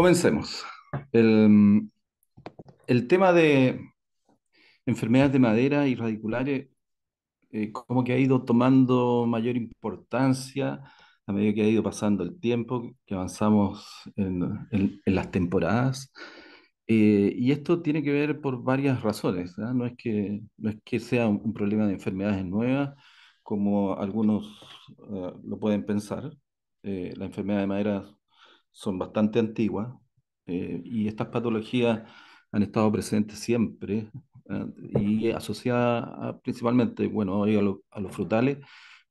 Comencemos. El, el tema de enfermedades de madera y radiculares como que ha ido tomando mayor importancia a medida que ha ido pasando el tiempo, que avanzamos en las temporadas. Y esto tiene que ver por varias razones, ¿ah? No es que sea un problema de enfermedades nuevas, como algunos lo pueden pensar. Las enfermedades de madera son bastante antiguas, y estas patologías han estado presentes siempre, y asociadas principalmente, bueno, hoy a los frutales,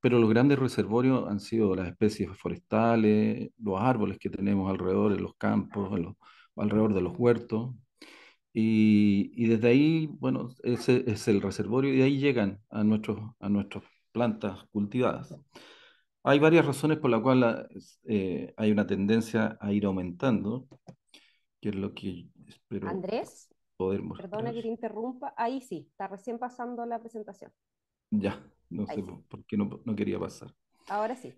pero los grandes reservorios han sido las especies forestales, los árboles que tenemos alrededor en los campos, alrededor de los huertos. Y desde ahí, bueno, ese es el reservorio y de ahí llegan a nuestras plantas cultivadas. Hay varias razones por las cuales hay una tendencia a ir aumentando, que es lo que espero Andrés, poder perdona mostrar. que te interrumpa. Ahí sí, está recién pasando la presentación. Ya, no Ahí sé sí. por qué no quería pasar. Ahora sí.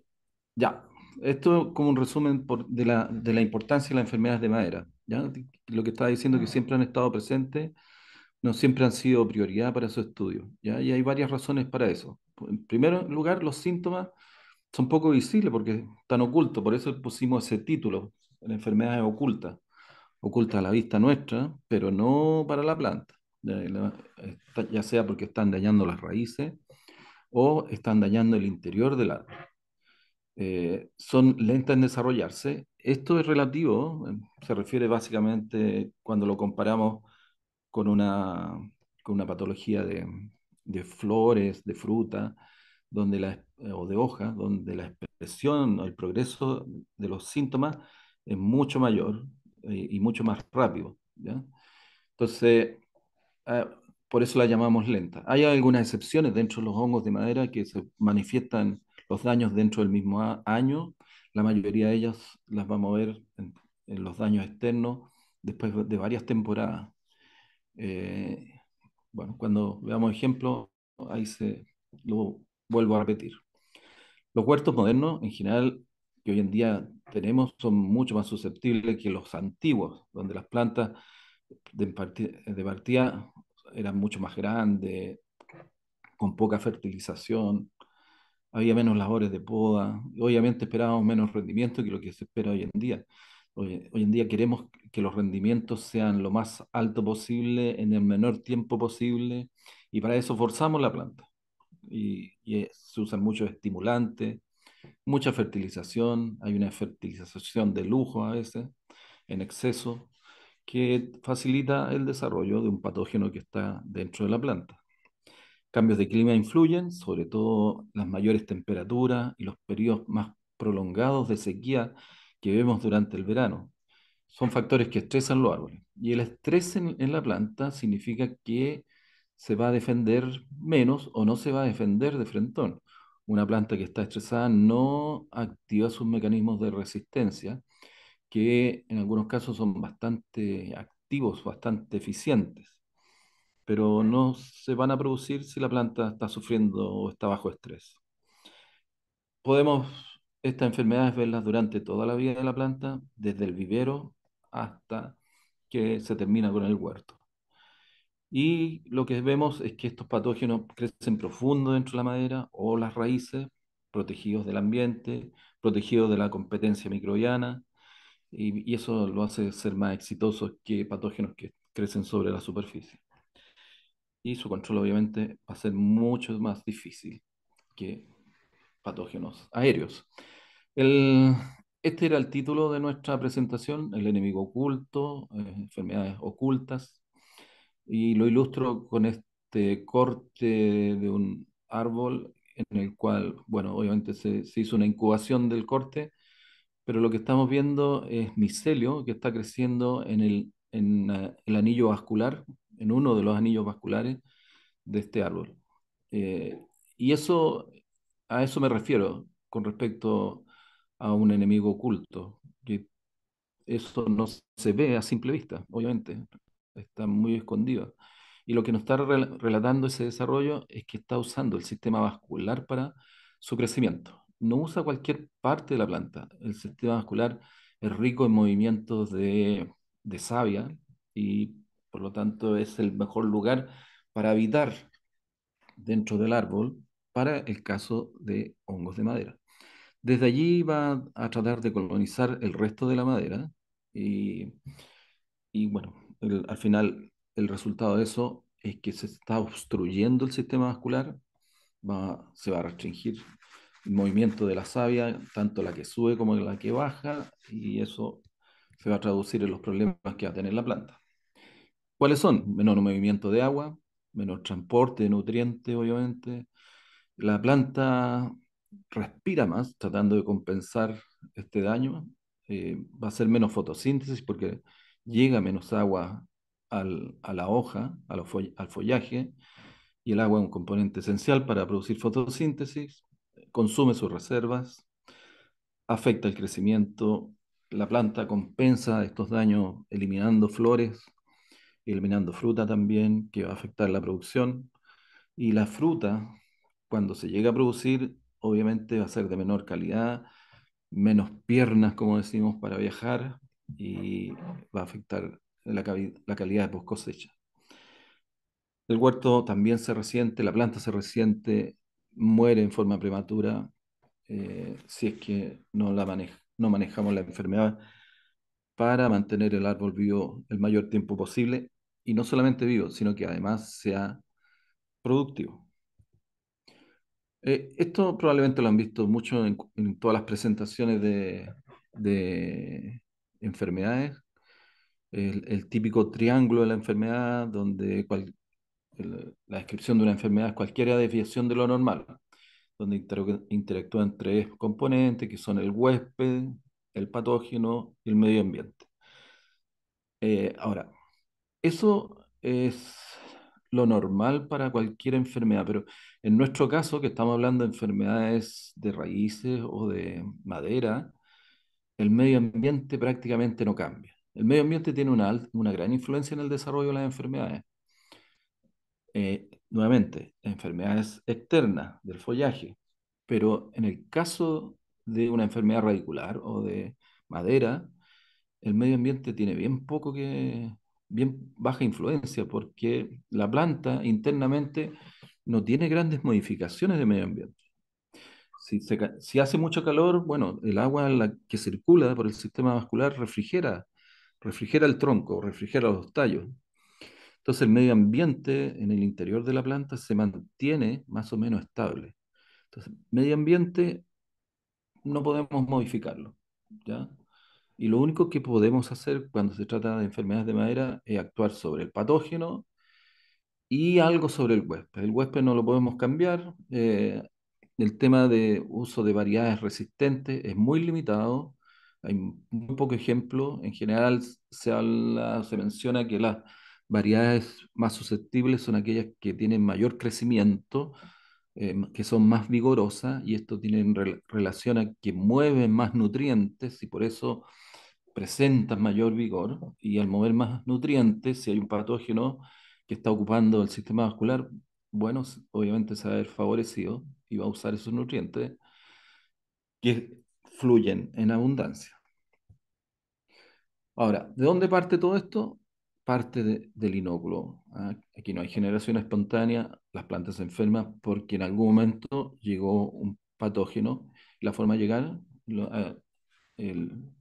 Ya, esto como un resumen de la importancia de las enfermedades de madera. ¿Ya? Lo que estaba diciendo que siempre han estado presentes, no siempre han sido prioridad para su estudio. ¿Ya? Y hay varias razones para eso. En primer lugar, los síntomas son poco visibles porque están ocultos, por eso pusimos ese título, la enfermedad es oculta a la vista nuestra, pero no para la planta. Ya sea porque están dañando las raíces o están dañando el interior del árbol. Son lentas en desarrollarse. Esto es relativo, se refiere básicamente cuando lo comparamos con una patología de flores, de fruta, o de hojas, donde la expresión o el progreso de los síntomas es mucho mayor, y mucho más rápido, ¿ya? Entonces, ah, por eso la llamamos lenta. Hay algunas excepciones dentro de los hongos de madera que se manifiestan los daños dentro del mismo año. La mayoría de ellas las vamos a ver en los daños externos después de varias temporadas. Eh, bueno, cuando veamos ejemplos, ahí lo vuelvo a repetir. Los huertos modernos, en general, que hoy en día tenemos, son mucho más susceptibles que los antiguos, donde las plantas de partida eran mucho más grandes, con poca fertilización, había menos labores de poda, y obviamente esperábamos menos rendimiento que lo que se espera hoy en día. Hoy en día queremos que los rendimientos sean lo más alto posible en el menor tiempo posible, y para eso forzamos la planta. Y se usan muchos estimulantes, mucha fertilización, hay una fertilización de lujo a veces, en exceso, que facilita el desarrollo de un patógeno que está dentro de la planta. Cambios de clima influyen, sobre todo las mayores temperaturas y los periodos más prolongados de sequía que vemos durante el verano. Son factores que estresan los árboles. Y el estrés en la planta significa que se va a defender menos o no se va a defender de frentón. Una planta que está estresada no activa sus mecanismos de resistencia, que en algunos casos son bastante activos, bastante eficientes, pero no se van a producir si la planta está sufriendo o está bajo estrés. Podemos estas enfermedades verlas durante toda la vida de la planta, desde el vivero hasta que se termina con el huerto. Y lo que vemos es que estos patógenos crecen profundo dentro de la madera o las raíces, protegidos del ambiente, protegidos de la competencia microbiana, y eso lo hace ser más exitosos que patógenos que crecen sobre la superficie. Y su control obviamente va a ser mucho más difícil que patógenos aéreos. El, este era el título de nuestra presentación, el enemigo oculto, enfermedades ocultas, y lo ilustro con este corte de un árbol en el cual, bueno, obviamente se hizo una incubación del corte, pero lo que estamos viendo es micelio que está creciendo el anillo vascular, en uno de los anillos vasculares de este árbol. Eh, y a eso me refiero con respecto a un enemigo oculto, que eso no se ve a simple vista, obviamente, está muy escondido. Y lo que nos está relatando ese desarrollo es que está usando el sistema vascular para su crecimiento. No usa cualquier parte de la planta. El sistema vascular es rico en movimientos de savia y por lo tanto es el mejor lugar para habitar dentro del árbol para el caso de hongos de madera. Desde allí va a tratar de colonizar el resto de la madera y, y bueno, al final el resultado de eso es que se está obstruyendo el sistema vascular, se va a restringir el movimiento de la savia, tanto la que sube como la que baja, y eso se va a traducir en los problemas que va a tener la planta. ¿Cuáles son? Menor movimiento de agua, menor transporte de nutrientes, obviamente. La planta respira más, tratando de compensar este daño. Va a ser menos fotosíntesis porque llega menos agua a la hoja, al follaje, y el agua es un componente esencial para producir fotosíntesis. Consume sus reservas, afecta el crecimiento. La planta compensa estos daños eliminando flores, eliminando fruta también, que va a afectar la producción. Y la fruta, cuando se llega a producir, obviamente va a ser de menor calidad, menos piernas, como decimos, para viajar y va a afectar la calidad de post cosecha. El huerto también se resiente, la planta se resiente, muere en forma prematura si es que no manejamos la enfermedad para mantener el árbol vivo el mayor tiempo posible y no solamente vivo, sino que además sea productivo. Esto probablemente lo han visto mucho en todas las presentaciones de enfermedades, el típico triángulo de la enfermedad, donde la descripción de una enfermedad es cualquier desviación de lo normal, donde interactúan tres componentes que son el huésped, el patógeno y el medio ambiente. Ahora, eso es lo normal para cualquier enfermedad, pero en nuestro caso, que estamos hablando de enfermedades de raíces o de madera, el medio ambiente prácticamente no cambia. El medio ambiente tiene una gran influencia en el desarrollo de las enfermedades. Nuevamente, enfermedades externas del follaje, pero en el caso de una enfermedad radicular o de madera, el medio ambiente tiene bien baja influencia, porque la planta internamente no tiene grandes modificaciones de medio ambiente. Si hace mucho calor, bueno, el agua que circula por el sistema vascular refrigera el tronco, refrigera los tallos. Entonces el medio ambiente en el interior de la planta se mantiene más o menos estable. Entonces, medio ambiente no podemos modificarlo, ¿ya? Y lo único que podemos hacer cuando se trata de enfermedades de madera es actuar sobre el patógeno y algo sobre el huésped. El huésped no lo podemos cambiar. El tema de uso de variedades resistentes es muy limitado. Hay muy poco ejemplo. En general se menciona que las variedades más susceptibles son aquellas que tienen mayor crecimiento, que son más vigorosas, y esto tiene relación a que mueven más nutrientes y por eso presentan mayor vigor, y al mover más nutrientes, si hay un patógeno que está ocupando el sistema vascular, bueno, obviamente se va a ver favorecido y va a usar esos nutrientes que fluyen en abundancia. Ahora, ¿de dónde parte todo esto? Parte del inóculo. ¿Ah? Aquí no hay generación espontánea, las plantas se enferman porque en algún momento llegó un patógeno. La forma de llegar, el-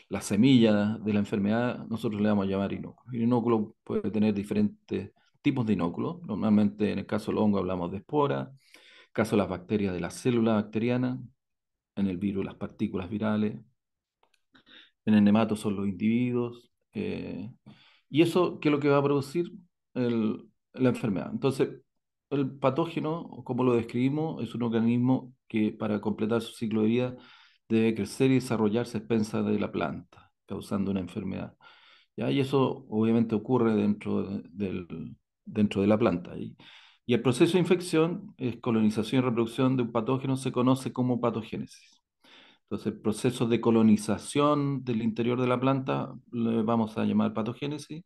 la semilla de la enfermedad, nosotros le vamos a llamar inóculo. El inóculo puede tener diferentes tipos de inóculo. Normalmente en el caso del hongo hablamos de espora, en el caso de las bacterias de la célula bacteriana, en el virus las partículas virales, en el nemato son los individuos. ¿Y eso qué es lo que va a producir? La enfermedad. Entonces, el patógeno, o como lo describimos, es un organismo que para completar su ciclo de vida debe crecer y desarrollarse a expensas de la planta, causando una enfermedad. ¿Ya? Y eso obviamente ocurre dentro de la planta. Y el proceso de infección es colonización y reproducción de un patógeno, se conoce como patogénesis. Entonces, el proceso de colonización del interior de la planta le vamos a llamar patogénesis,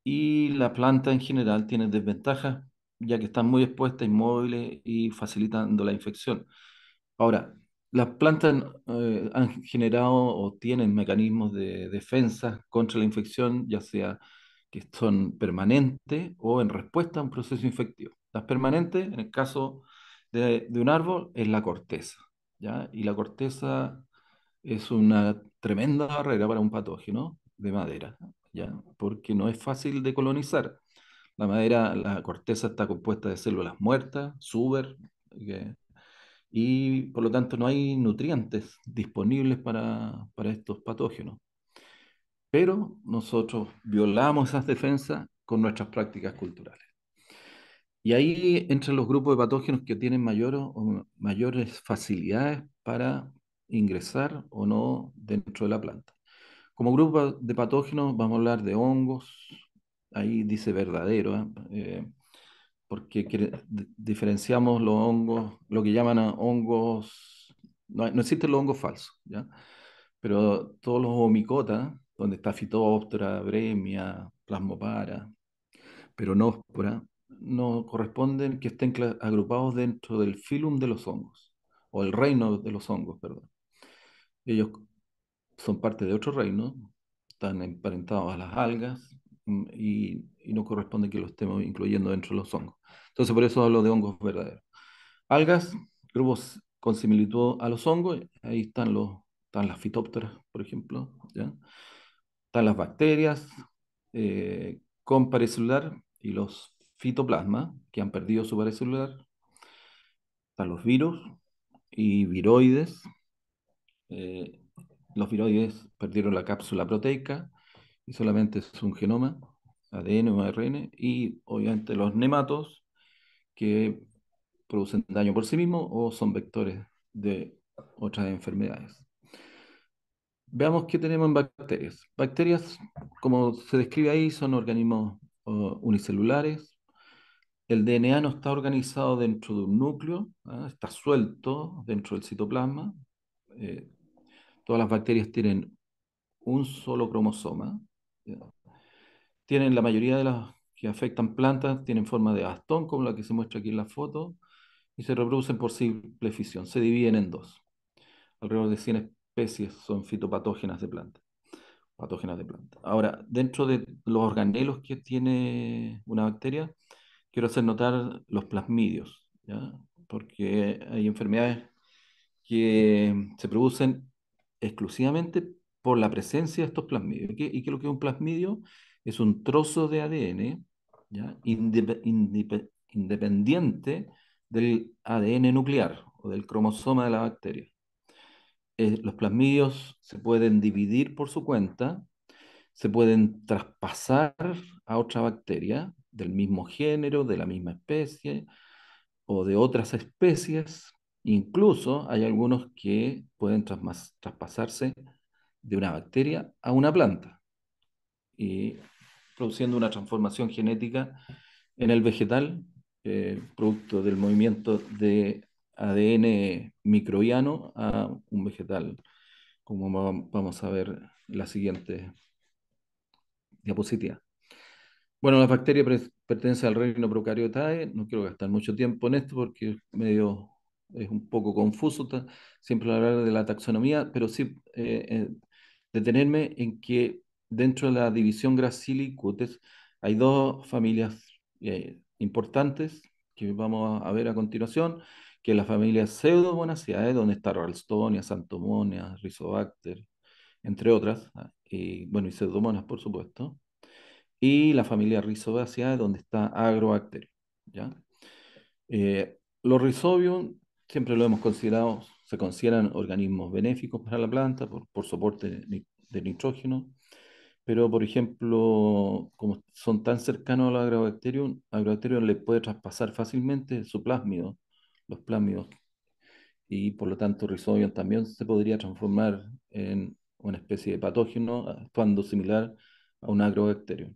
y la planta en general tiene desventajas ya que están muy expuestas, inmóviles y facilitando la infección. Ahora, las plantas han generado o tienen mecanismos de defensa contra la infección, ya sea que son permanentes o en respuesta a un proceso infectivo. Las permanentes, en el caso de un árbol, es la corteza, ¿ya? Y la corteza es una tremenda barrera para un patógeno de madera, ¿ya? Porque no es fácil de colonizar. La madera, la corteza está compuesta de células muertas, suber, que y por lo tanto no hay nutrientes disponibles para estos patógenos. Pero nosotros violamos esas defensas con nuestras prácticas culturales. Y ahí entran los grupos de patógenos que tienen mayores facilidades para ingresar o no dentro de la planta. Como grupo de patógenos vamos a hablar de hongos, ahí dice verdadero, ¿eh? Porque diferenciamos los hongos, lo que llaman a hongos, no existen los hongos falsos, ¿ya? Pero todos los homicotas, donde está Phytophthora, Bremia, Plasmopara, Peronospora, no corresponden que estén agrupados dentro del filum de los hongos, o el reino de los hongos, perdón. Ellos son parte de otro reino, están emparentados a las algas y no corresponde que lo estemos incluyendo dentro de los hongos. Entonces, por eso hablo de hongos verdaderos. Algas, grupos con similitud a los hongos, ahí están las fitópteras, por ejemplo, ¿ya? Están las bacterias con parecelular y los fitoplasmas, que han perdido su parecelular. Están los virus y viroides. eh, los viroides perdieron la cápsula proteica y solamente es un genoma, ADN o ARN, y obviamente los nematos que producen daño por sí mismos o son vectores de otras enfermedades. Veamos qué tenemos en bacterias. Bacterias, como se describe ahí, son organismos unicelulares. El DNA no está organizado dentro de un núcleo, ¿ah? Está suelto dentro del citoplasma. Eh, todas las bacterias tienen un solo cromosoma. ¿Ya? Tienen la mayoría de las que afectan plantas, tienen forma de bastón, como la que se muestra aquí en la foto, y se reproducen por simple fisión. Se dividen en dos. Alrededor de 100 especies son fitopatógenas de plantas. Patógenas de plantas. Ahora, dentro de los organelos que tiene una bacteria, quiero hacer notar los plasmidios, ¿ya? Porque hay enfermedades que se producen exclusivamente por la presencia de estos plasmidios. ¿Y qué es lo que es un plasmidio? Es un trozo de ADN, ¿ya? Independiente del ADN nuclear o del cromosoma de la bacteria. Los plasmidios se pueden dividir por su cuenta, se pueden traspasar a otra bacteria del mismo género, de la misma especie o de otras especies. Incluso hay algunos que pueden traspasarse de una bacteria a una planta y produciendo una transformación genética en el vegetal, producto del movimiento de ADN microbiano a un vegetal, como vamos a ver en la siguiente diapositiva. Bueno, las bacterias pertenecen al reino Procaryotae. No quiero gastar mucho tiempo en esto porque es un poco confuso siempre hablar de la taxonomía, pero sí detenerme en que dentro de la división Gracili Cutes hay dos familias importantes que vamos a ver a continuación, que es la familia Pseudomonaceae, donde está Ralstonia, Xanthomonas, Rizobacter, entre otras, y bueno, y Pseudomonas, por supuesto y la familia Rhizobaceae, donde está Agrobacterium, ¿ya? Los Rhizobium siempre lo hemos considerado, se consideran organismos benéficos para la planta por soporte de nitrógeno, pero por ejemplo, como son tan cercanos al Agrobacterium le puede traspasar fácilmente su plásmido, los plásmidos, y por lo tanto Rhizobium también se podría transformar en una especie de patógeno, actuando similar a un Agrobacterium.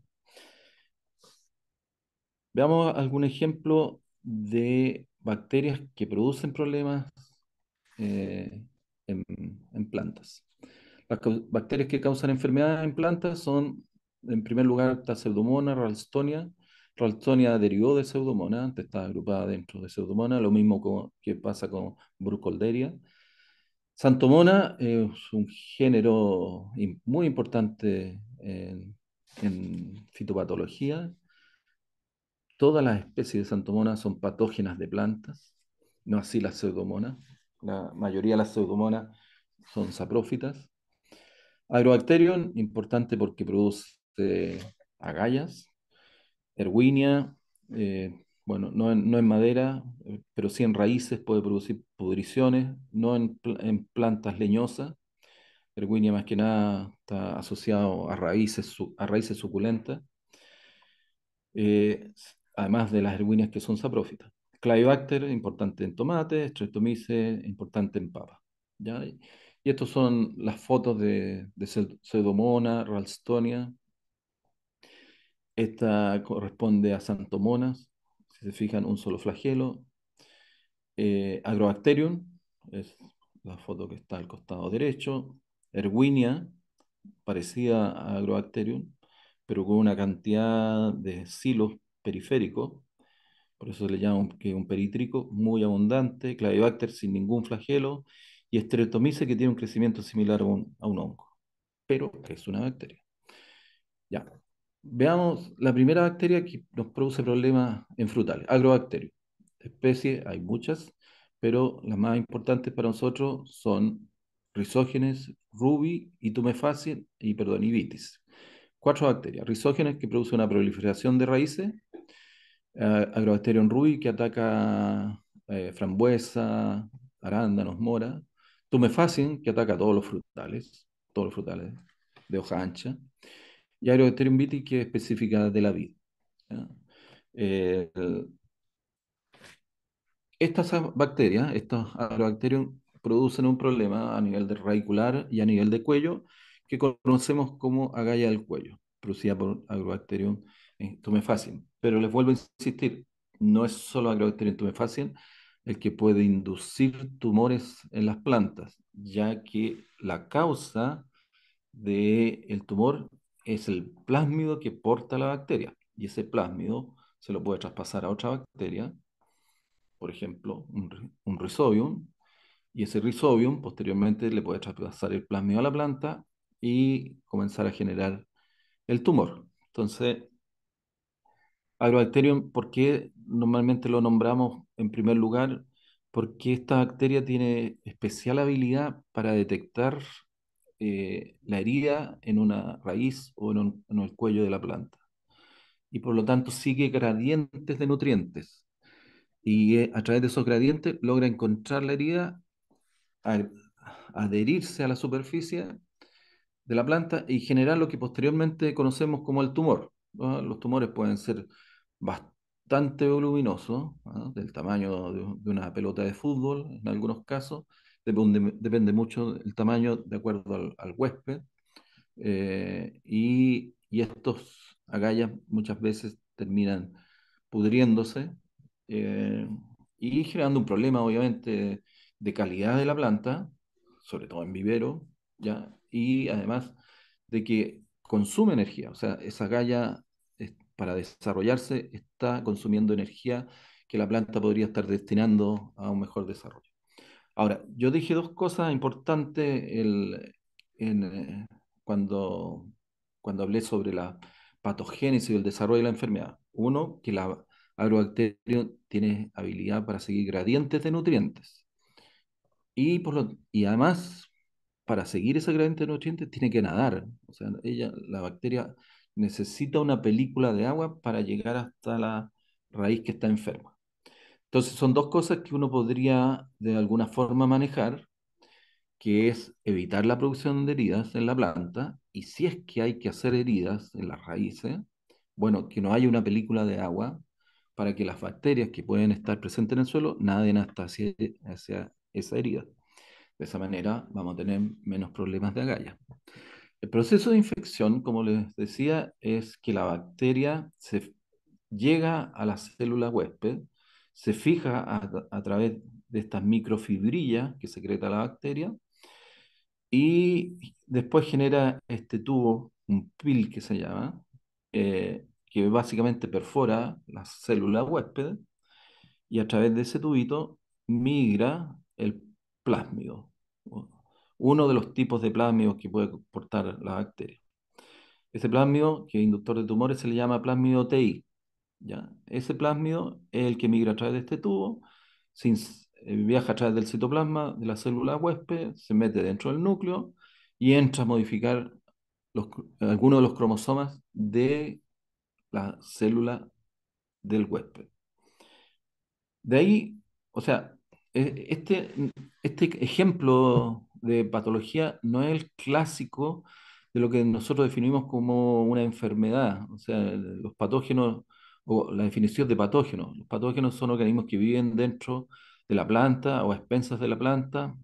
Veamos algún ejemplo de bacterias que producen problemas eh, en plantas. Las bacterias que causan enfermedades en plantas son, en primer lugar, está Pseudomonas, Ralstonia. Ralstonia derivó de Pseudomonas, antes estaba agrupada dentro de Pseudomonas, lo mismo que pasa con Burkholderia. Santomona es un género muy importante en fitopatología. Todas las especies de Santomona son patógenas de plantas, no así las pseudomonas. La mayoría de las pseudomonas son saprófitas. Agrobacterium, importante porque produce agallas, erwinia, bueno, no en madera, pero sí en raíces puede producir pudriciones, no en plantas leñosas. Erwinia más que nada está asociado a a raíces suculentas, eh, además de las erwinias que son saprófitas. Clavibacter, importante en tomate, Streptomyces, importante en papa. ¿Ya? Y estas son las fotos de Pseudomonas, Ralstonia. Esta corresponde a Santomonas, si se fijan, un solo flagelo. Agrobacterium, es la foto que está al costado derecho. Erwinia, parecida a Agrobacterium, pero con una cantidad de silos periféricos, por eso le llaman que es un perítrico muy abundante. Clavibacter sin ningún flagelo. Y Streptomyces que tiene un crecimiento similar a un hongo, pero es una bacteria. Ya. Veamos la primera bacteria que nos produce problemas en frutales, Agrobacterium. Especies, hay muchas, pero las más importantes para nosotros son Rhizógenes, Ruby y Tumefaciens y Vitis. Cuatro bacterias. Rhizógenes que produce una proliferación de raíces, Agrobacterium ruby que ataca frambuesa, arándanos, mora, Tumefaciens que ataca todos los frutales de hoja ancha, y Agrobacterium vitis que es específica de la vid. ¿Ya? Eh, Estas bacterias, estos agrobacterium, producen un problema a nivel de radicular y a nivel de cuello que conocemos como agalla del cuello, producida por Agrobacterium tumefaciens. Pero les vuelvo a insistir, no es solo Agrobacterium tumefaciens el que puede inducir tumores en las plantas, ya que la causa del tumor es el plásmido que porta la bacteria, y ese plásmido se lo puede traspasar a otra bacteria, por ejemplo, un Rhizobium, y ese Rhizobium posteriormente le puede traspasar el plásmido a la planta y comenzar a generar el tumor. Entonces, Agrobacterium, ¿por qué normalmente lo nombramos en primer lugar? Porque esta bacteria tiene especial habilidad para detectar la herida en una raíz o en el cuello de la planta. Y por lo tanto sigue gradientes de nutrientes. Y a través de esos gradientes logra encontrar la herida, a- adherirse a la superficie de la planta y generar lo que posteriormente conocemos como el tumor, ¿no? Los tumores pueden ser bastante voluminosos, ¿no? Del tamaño de una pelota de fútbol en algunos casos. Depende mucho del tamaño de acuerdo al huésped. Y estos agallas muchas veces terminan pudriéndose, eh, y generando un problema, obviamente, de calidad de la planta, sobre todo en vivero, ¿ya? Y además de que consume energía, o sea, esa galla para desarrollarse está consumiendo energía que la planta podría estar destinando a un mejor desarrollo. Ahora, yo dije dos cosas importantes en, eh, cuando, cuando hablé sobre la patogénesis y el desarrollo de la enfermedad. Uno, que la agrobacteria tiene habilidad para seguir gradientes de nutrientes. Y además, para seguir ese gradiente de nutrientes, tiene que nadar. O sea, la bacteria necesita una película de agua para llegar hasta la raíz que está enferma. Entonces, son dos cosas que uno podría de alguna forma manejar, que es evitar la producción de heridas en la planta, y si es que hay que hacer heridas en las raíces, bueno, que no haya una película de agua para que las bacterias que pueden estar presentes en el suelo naden hasta hacia esa herida. De esa manera vamos a tener menos problemas de agallas. El proceso de infección, como les decía, es que la bacteria llega a la célula huésped, se fija a través de estas microfibrillas que secreta la bacteria, y después genera este tubo, un PIL que se llama, que básicamente perfora la célula huésped, y a través de ese tubito migra el plásmido. uno de los tipos de plásmidos que puede portar la bacteria. Ese plásmido, que es inductor de tumores, se le llama plásmido TI. ¿Ya? Ese plásmido es el que migra a través de este tubo, viaja a través del citoplasma de la célula huésped, se mete dentro del núcleo y entra a modificar algunos de los cromosomas de la célula del huésped. De ahí, o sea, este ejemplo de patología no es el clásico de lo que nosotros definimos como una enfermedad. O sea, los patógenos, o la definición de patógenos. Los patógenos son organismos que viven dentro de la planta o a expensas de la planta,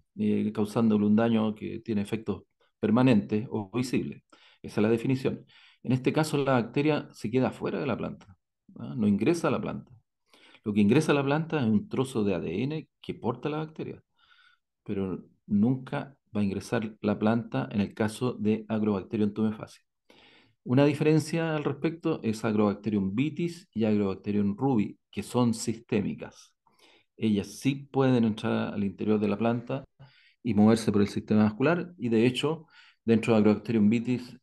causándole un daño que tiene efectos permanentes o visibles. Esa es la definición. En este caso, la bacteria se queda fuera de la planta, ¿ah? No ingresa a la planta. Lo que ingresa a la planta es un trozo de ADN que porta la bacteria, pero nunca va a ingresar la planta en el caso de Agrobacterium tumefaciens. Una diferencia al respecto es Agrobacterium vitis y Agrobacterium rubi, que son sistémicas. Ellas sí pueden entrar al interior de la planta y moverse por el sistema vascular, y de hecho, dentro de Agrobacterium vitis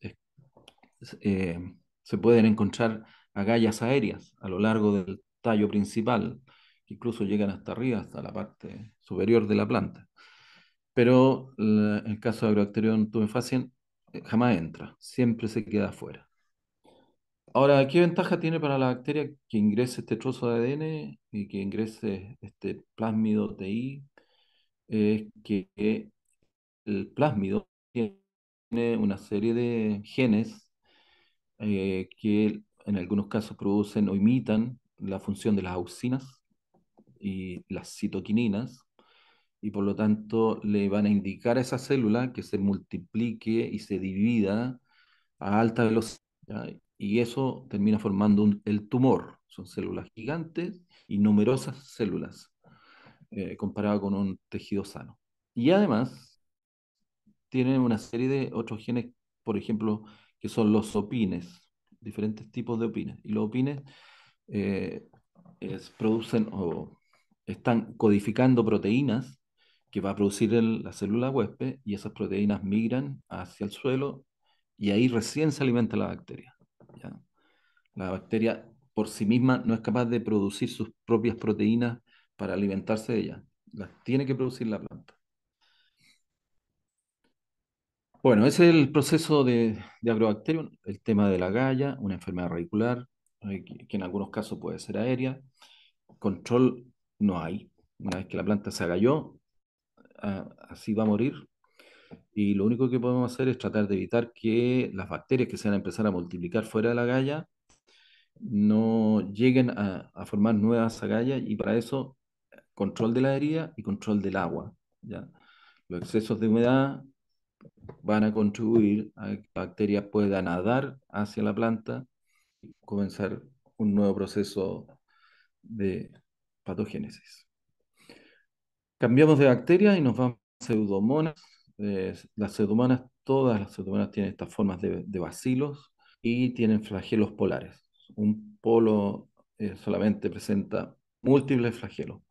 eh, se pueden encontrar agallas aéreas a lo largo del tallo principal, que incluso llegan hasta arriba, hasta la parte superior de la planta. Pero en el caso de Agrobacterium tumefaciens jamás entra, siempre se queda afuera. Ahora, ¿qué ventaja tiene para la bacteria que ingrese este trozo de ADN y que ingrese este plásmido TI? Es que el plásmido tiene una serie de genes que en algunos casos producen o imitan la función de las auxinas y las citoquininas, y por lo tanto le van a indicar a esa célula que se multiplique y se divida a alta velocidad, ¿ya? Y eso termina formando el tumor. Son células gigantes y numerosas células, comparado con un tejido sano. Y además tienen una serie de otros genes, por ejemplo, que son los opines, diferentes tipos de opines. Y los opines eh, producen o están codificando proteínas que va a producir la célula huésped, y esas proteínas migran hacia el suelo y ahí recién se alimenta la bacteria. ¿Ya? La bacteria por sí misma no es capaz de producir sus propias proteínas para alimentarse de ellas. Las tiene que producir la planta. Bueno, ese es el proceso de Agrobacterium, el tema de la galla, una enfermedad radicular, que en algunos casos puede ser aérea. Control no hay. Una vez que la planta se agalló, así va a morir. Y lo único que podemos hacer es tratar de evitar que las bacterias que se van a empezar a multiplicar fuera de la galla no lleguen a formar nuevas agallas, y para eso control de la herida y control del agua, ¿ya? Los excesos de humedad van a contribuir a que la bacteria pueda nadar hacia la planta y comenzar un nuevo proceso de patogénesis. Cambiamos de bacteria y nos vamos a pseudomonas. Las pseudomonas, todas las pseudomonas tienen estas formas de bacilos y tienen flagelos polares. Un polo solamente presenta múltiples flagelos,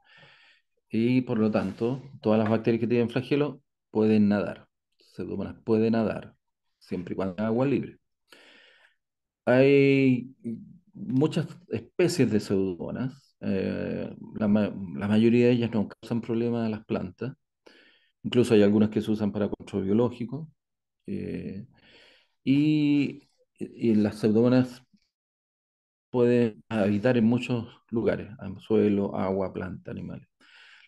y por lo tanto todas las bacterias que tienen flagelos pueden nadar. Pseudomonas pueden nadar siempre y cuando haya agua libre. Hay muchas especies de pseudomonas. La mayoría de ellas no causan problemas a las plantas. Incluso hay algunas que se usan para control biológico. eh, y las pseudomonas pueden habitar en muchos lugares: suelo, agua, planta, animales.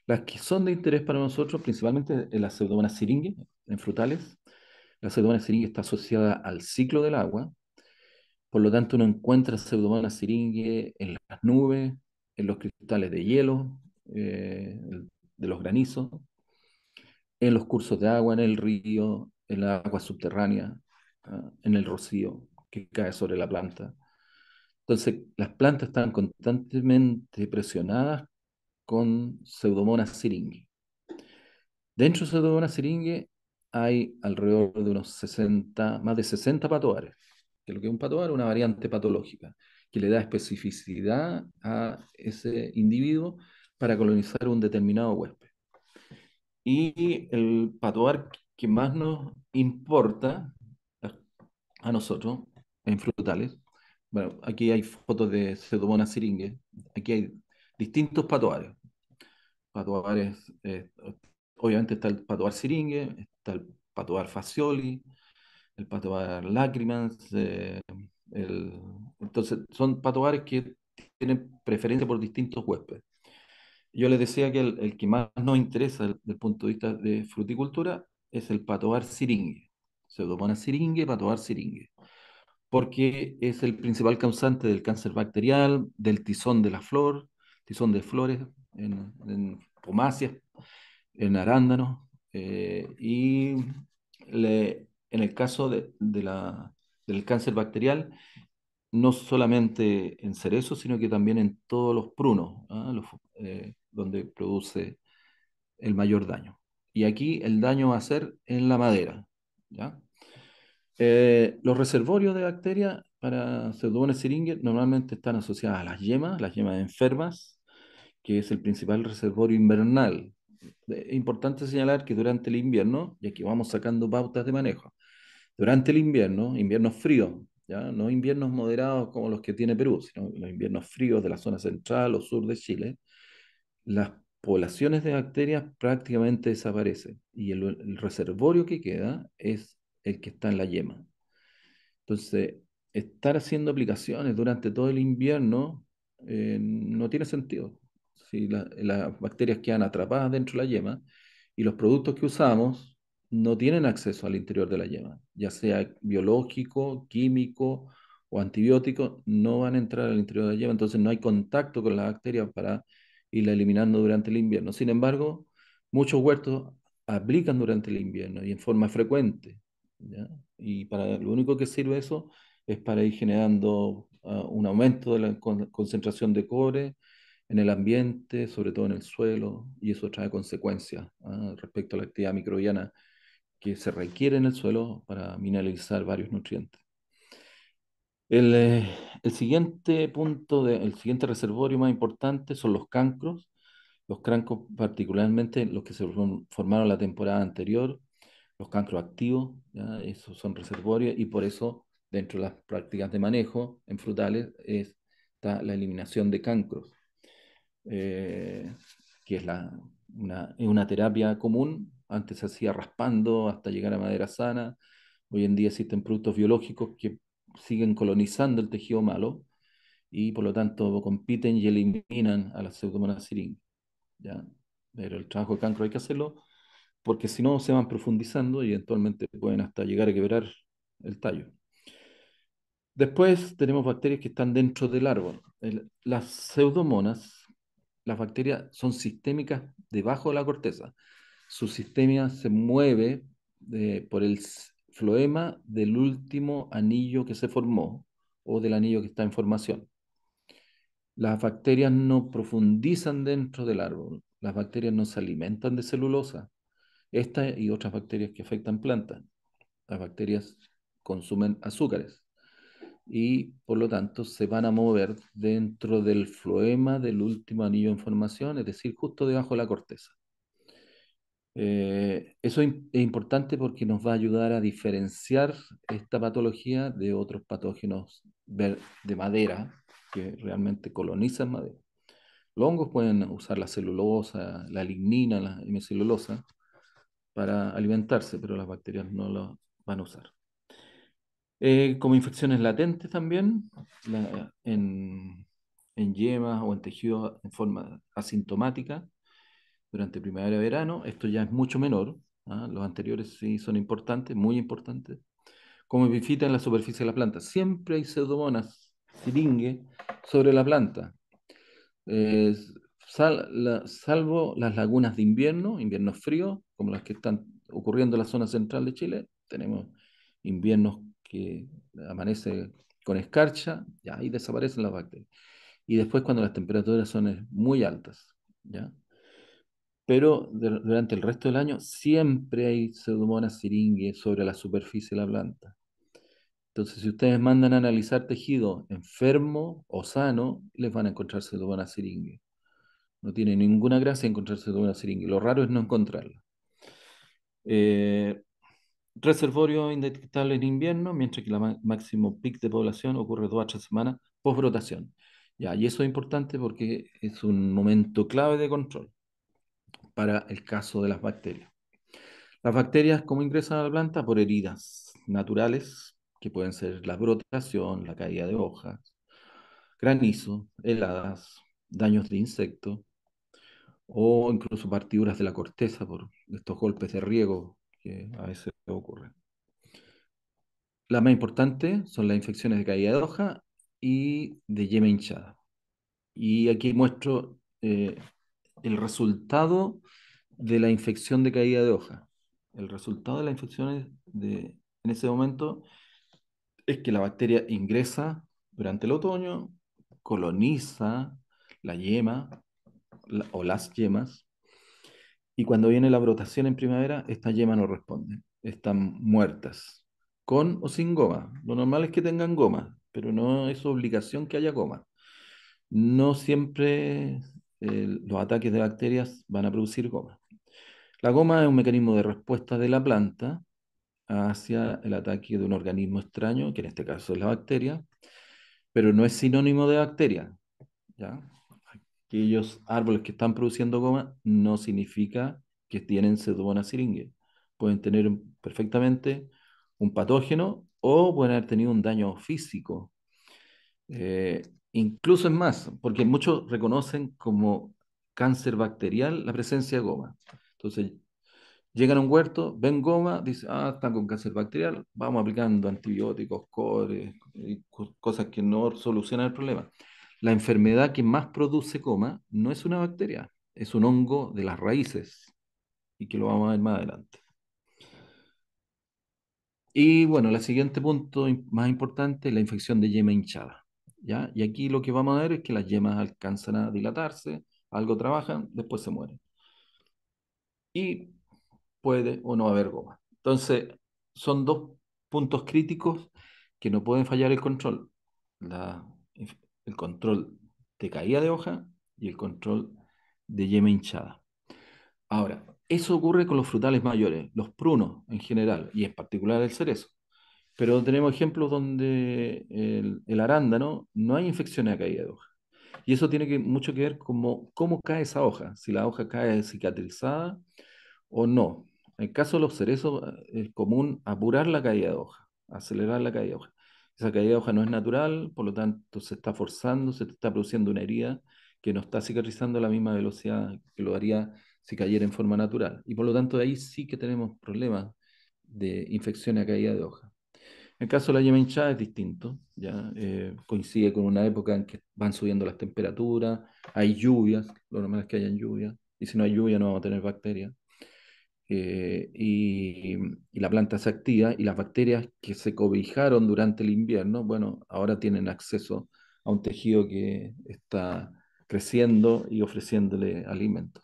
Las que son de interés para nosotros, principalmente en las pseudomonas syringae, en frutales. La pseudomonas syringae está asociada al ciclo del agua. Por lo tanto, uno encuentra Pseudomonas syringae en las nubes, en los cristales de hielo, de los granizos, en los cursos de agua, en el río, en la agua subterránea, en el rocío que cae sobre la planta. Entonces, las plantas están constantemente presionadas con Pseudomonas syringae. Dentro de Pseudomonas syringae hay alrededor de unos 60, más de 60 patoares, que lo que es un patoar es una variante patológica que le da especificidad a ese individuo para colonizar un determinado huésped. Y el patoar que más nos importa a a nosotros en frutales, bueno, aquí hay fotos de Pseudomonas syringae, aquí hay distintos patoares. Patoares, obviamente está el patoar syringae, está el patoar fascioli, el patoar lacrimans, entonces son patoares que tienen preferencia por distintos huéspedes. Yo les decía que el que más nos interesa desde el punto de vista de fruticultura es el patoar siringue. Pseudomonas syringae, patoar siringue. Porque es el principal causante del cáncer bacterial, del tizón de la flor, tizón de flores, en pomáceas, en arándanos. Y en el caso del cáncer bacterial, no solamente en cerezos, sino que también en todos los prunos, ¿ah? Donde produce el mayor daño. Y aquí el daño va a ser en la madera, ¿ya? Los reservorios de bacterias para Pseudomonas syringae normalmente están asociadas a las yemas enfermas, que es el principal reservorio invernal. Es importante señalar que durante el invierno, y aquí vamos sacando pautas de manejo, durante el invierno, inviernos fríos, ¿ya? No inviernos moderados como los que tiene Perú, sino los inviernos fríos de la zona central o sur de Chile, las poblaciones de bacterias prácticamente desaparecen y el reservorio que queda es el que está en la yema. Entonces, estar haciendo aplicaciones durante todo el invierno no tiene sentido. Si las bacterias quedan atrapadas dentro de la yema y los productos que usamos no tienen acceso al interior de la yema, ya sea biológico, químico o antibiótico, no van a entrar al interior de la yema, entonces no hay contacto con la bacteria para irla eliminando durante el invierno. Sin embargo, muchos huertos aplican durante el invierno y en forma frecuente, ¿ya? Y para lo único que sirve eso es para ir generando un aumento de la concentración de cobre en el ambiente, sobre todo en el suelo, y eso trae consecuencias respecto a la actividad microbiana que se requiere en el suelo para mineralizar varios nutrientes. El siguiente punto, el siguiente reservorio más importante son los cancros. Los cancros, particularmente los que se formaron la temporada anterior, los cancros activos, ¿ya? Esos son reservorios y por eso dentro de las prácticas de manejo en frutales está la eliminación de cancros, eh, que es es una terapia común. Antes se hacía raspando hasta llegar a madera sana. Hoy en día existen productos biológicos que siguen colonizando el tejido malo y por lo tanto compiten y eliminan a las pseudomonas syringae, ¿ya? Pero el trabajo de cancro hay que hacerlo porque si no se van profundizando y eventualmente pueden hasta llegar a quebrar el tallo. Después tenemos bacterias que están dentro del árbol. Las pseudomonas, las bacterias son sistémicas debajo de la corteza. Su sistema se mueve por el floema del último anillo que se formó o del anillo que está en formación. Las bacterias no profundizan dentro del árbol. Las bacterias no se alimentan de celulosa. Esta y otras bacterias que afectan plantas. Las bacterias consumen azúcares y por lo tanto se van a mover dentro del floema del último anillo en formación, es decir, justo debajo de la corteza. Eso es importante porque nos va a ayudar a diferenciar esta patología de otros patógenos de madera que realmente colonizan madera. Los hongos pueden usar la celulosa, la lignina, la hemicelulosa para alimentarse, pero las bacterias no lo van a usar. Como infecciones latentes también, en yemas o en tejidos en forma asintomática durante primavera y verano. Esto ya es mucho menor. Los anteriores sí son importantes, muy importantes. Como epifita en la superficie de la planta. Siempre hay pseudomonas siringue sobre la planta. Eh, Salvo las lagunas de invierno, inviernos fríos, como las que están ocurriendo en la zona central de Chile, tenemos inviernos que amanece con escarcha, ya ahí desaparecen las bacterias. Y después cuando las temperaturas son muy altas, ¿ya? Pero durante el resto del año siempre hay Pseudomonas syringae sobre la superficie de la planta. Entonces, si ustedes mandan a analizar tejido enfermo o sano, les van a encontrar Pseudomonas syringae. No tiene ninguna gracia encontrarse con una siringa. Lo raro es no encontrarla. Eh, Reservorio indetectable en invierno, mientras que el máximo pic de población ocurre 2 a 3 semanas post brotación. Ya, y eso es importante porque es un momento clave de control para el caso de las bacterias. Las bacterias, ¿cómo ingresan a la planta? Por heridas naturales, que pueden ser la brotación, la caída de hojas, granizo, heladas, daños de insectos o incluso partiduras de la corteza por estos golpes de riego que a veces ocurren. Las más importantes son las infecciones de caída de hoja y de yema hinchada. Y aquí muestro el resultado de la infección de caída de hoja. El resultado de la infección en ese momento es que la bacteria ingresa durante el otoño, coloniza la yema o las yemas, y cuando viene la brotación en primavera, estas yemas no responden, están muertas, con o sin goma. Lo normal es que tengan goma, pero no es obligación que haya goma. No siempre los ataques de bacterias van a producir goma. La goma es un mecanismo de respuesta de la planta hacia el ataque de un organismo extraño, que en este caso es la bacteria, pero no es sinónimo de bacteria, ¿ya? Aquellos árboles que están produciendo goma no significa que tienen Pseudomonas syringae. Pueden tener perfectamente un patógeno o pueden haber tenido un daño físico. Incluso es más, porque muchos reconocen como cáncer bacterial la presencia de goma. Entonces, llegan a un huerto, ven goma, dicen, ah, están con cáncer bacterial, vamos aplicando antibióticos, cores, y cosas que no solucionan el problema. La enfermedad que más produce goma no es una bacteria, es un hongo de las raíces, y que lo vamos a ver más adelante. Y bueno, el siguiente punto más importante es la infección de yema hinchada, ¿ya? Y aquí lo que vamos a ver es que las yemas alcanzan a dilatarse, algo trabajan, después se mueren. Y puede o no haber goma. Entonces, son dos puntos críticos que no pueden fallar el control. La- el control de caída de hoja y el control de yema hinchada. Ahora, eso ocurre con los frutales mayores, los prunos en general, y en particular el cerezo. Pero tenemos ejemplos donde el arándano no hay infecciones a caída de hoja. Y eso tiene mucho que ver con cómo cae esa hoja, si la hoja cae cicatrizada o no. En el caso de los cerezos es común apurar la caída de hoja, acelerar la caída de hoja. Esa caída de hoja no es natural, por lo tanto se está forzando, se está produciendo una herida que no está cicatrizando a la misma velocidad que lo haría si cayera en forma natural. Y por lo tanto ahí sí que tenemos problemas de infección a caída de hoja. En el caso de la yema hinchada es distinto, ¿ya? Coincide con una época en que van subiendo las temperaturas, hay lluvias, lo normal es que hayan lluvias, y si no hay lluvia no vamos a tener bacterias. Y la planta se activa y las bacterias que se cobijaron durante el invierno, bueno, ahora tienen acceso a un tejido que está creciendo y ofreciéndole alimento.